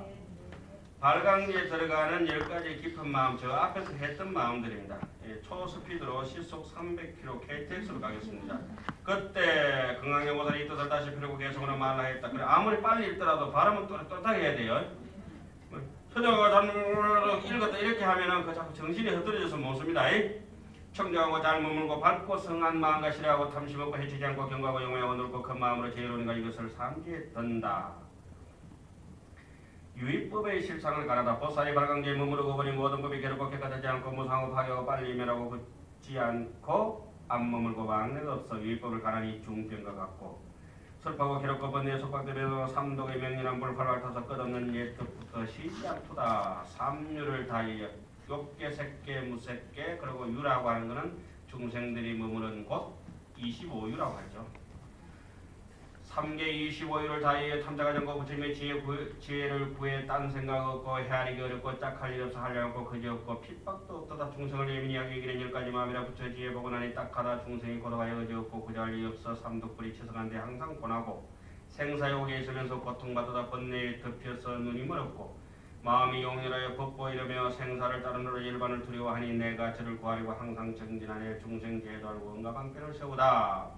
발광지에 들어가는 10가지 깊은 마음, 저 앞에서 했던 마음들입니다. 초스피드로 시속 300km KTX로 가겠습니다. 그때 건강의 보살이 이 뜻을 다시 펴고 계속으로 말하였다. 그래 아무리 빨리 읽더라도 발음은 떳떳하게 해야 돼요. 서정하고 잘못 읽었다 이렇게 하면은 그 자꾸 정신이 흐트러져서 못 씁니다. 청정하고 잘 머물고 밝고 성한 마음과 실하고 탐심 없고 해치지 않고 경고하고 영원하고 넓고 큰 마음으로 지혜로운가 이것을 삼기에 든다. 유의법의 실상을 가르다. 보살이 발광지에 머무르고 버린 모든 법이 괴롭고 깨끗하지 않고 무상하고 파괴하고 빨리 멸하고 굳지 않고 안 머물고 왕래가 없어 유의법을 가라니 중병과 같고 슬퍼하고 괴롭고 번뇌에 속박되며 삼독의 명렬한 불팔을 타서 끝없는 옛뜻부터 쉬지 않도다. 삼유를 다하여 욕계, 색계, 무색계 그리고 유라고 하는 것은 중생들이 머무른 곳 25유라고 하죠. 3개 25일을 다하여 탐자가 전거 부처님의 지혜를 구해 딴 생각 없고 헤아리기 어렵고 짝할 일 없어 하려 없고 그지 없고 핍박도 없도다. 중생을 예민하게 이기는 열까지 마음이라 부처 지혜 보고 나니 딱하다. 중생이 고독하여 그지 없고 그지 할 일 없어 삼독불이 최성한데 항상 권하고 생사욕에 있으면서 고통받도다. 번뇌에 덮여서 눈이 멀었고 마음이 용렬하여 법보이려며 생사를 따르느라 일반을 두려워하니 내가 저를 구하려고 항상 정진하네. 중생 지혜도 알고 응가 방편을 세우다.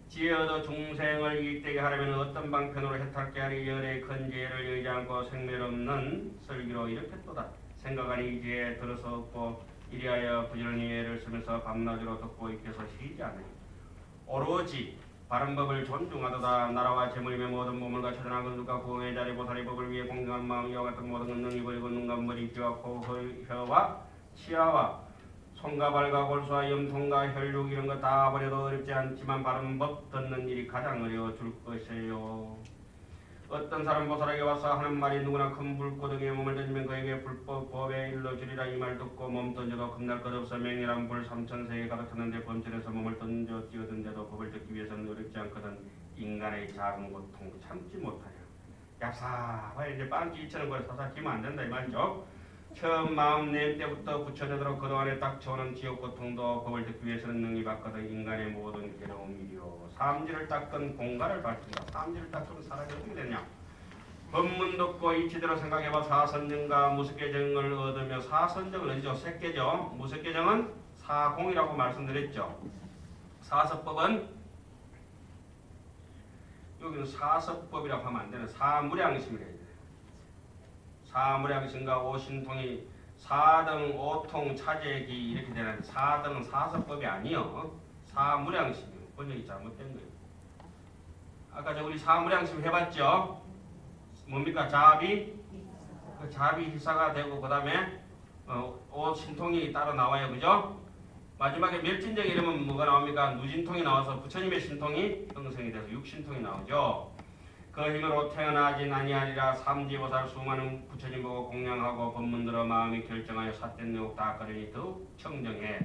지혜 얻어 중생을 이익되게 하려면 어떤 방편으로 해탈게 하리. 열의 큰 지혜를 여의지 않고 생멸없는 설기로 이렇게또다. 생각하니 지혜 들어서 없고 이리하여 부지런히 애를 쓰면서 밤낮으로 듣고 익혀서 쉬지 않으니 오로지 바른 법을 존중하도다. 나라와 재물이며 모든 보물과 처전한 근육과 구원의 자리 보살의 법을 위해 공경한 마음 이와 같은 모든 권능이 벌고 눈과 머리 귀와 코 혀와 치아와 손과 발과 골수와 염통과 혈육 이런 거 다 버려도 어렵지 않지만 바른 법 듣는 일이 가장 어려워질 것이에요. 어떤 사람 보살에게 와서 하는 말이 누구나 큰 불고등에 몸을 던지면 그에게 불법 법에 일러주리라. 이 말 듣고 몸 던져도 겁날 것 없어. 맹렬한 불 3000세에 가득했는데 범천에서 몸을 던져 뛰어든데도 법을 듣기 위해서는 어렵지 않거든. 인간의 작은 고통 참지 못하여 얍삽하게 이제 빵기 2,000원 거에 사사 끼면 안 된다 이 말이죠. 처음 마음 낼 때부터 부처되도록 그동안에 닥쳐오는 지옥 고통도 법을 듣기 위해서는 능히 받거든. 인간의 모든 괴로움이요 삼지를 닦은 공가를 밝힌다. 삼지를 닦으면 사람이 어떻게 되냐. 법문 듣고 이치대로 생각해봐. 사선정과 무색계정을 얻으며 사선정은 어디죠? 색계정. 무색계정은 사공이라고 말씀드렸죠. 사서법은 여기는 사서법이라고 하면 안 되는 사무량심이래요. 사무량심과 오신통이 4등 5통 차제기 이렇게 되는데 4등은 사서법이 아니요. 사무량심이요. 번역이 잘못된 거예요. 아까 우리 사무량심 해봤죠? 뭡니까? 자비? 그 자비 희사가 되고 그 다음에 오신통이 따로 나와요. 그죠? 마지막에 멸진정 이러면 뭐가 나옵니까? 누진통이 나와서 부처님의 신통이 형성이 돼서 육신통이 나오죠. 그 힘으로 태어나진 아니하리라. 삼지보살 수많은 부처님 보고 공양하고 법문 들어 마음이 결정하여 삿된 유혹 다 거리니 더욱 청정해.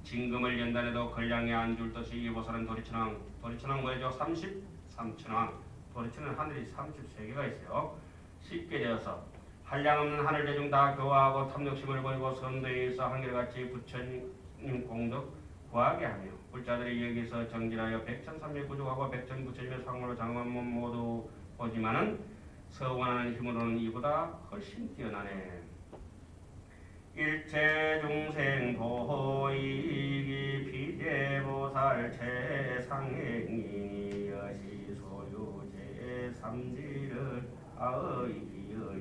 진금을 연단해도 걸량에 안 줄 듯이 이 보살은 도리천왕. 도리천왕 뭐죠? 33천왕. 도리천은 하늘이 33개가 있어요. 쉽게 되어서 한량없는 하늘 대중 다 교화하고 탐욕심을 버리고 선도에 있어 한결같이 부처님 공덕 구하게 하며 불자들이 여기서 정진하여 백천삼백 구족하고 백천 부처님의 상으로 장엄한 몸 모두 보지만은 서원하는 힘으로는 이보다 훨씬 뛰어나네. 일체 중생 보이기 비대보살 최상행이 여시 소유제 삼지를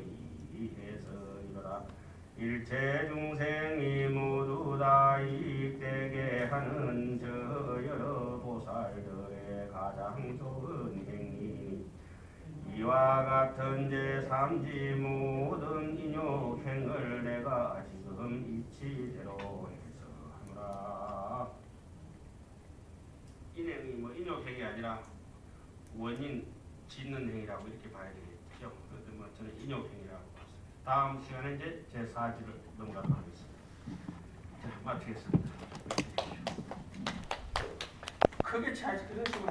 아의비의해서 이르라. 일체 중생이 모두 다 이익되게 하는 저 여러 보살들의 가장 좋은 행위 이와 같은 제3지 모든 인욕행을 내가 지금 이치대로 해서 하노라. 인행이 뭐 인욕행이 아니라 원인 짓는 행위라고 이렇게 봐야 되겠죠. 그런데 뭐 저는 인욕행위라고 봤습니다. 다음 시간에 이제 제4지를 넘어가도록 하겠습니다. 자, 마치겠습니다. 크게 차이지 그런 식으로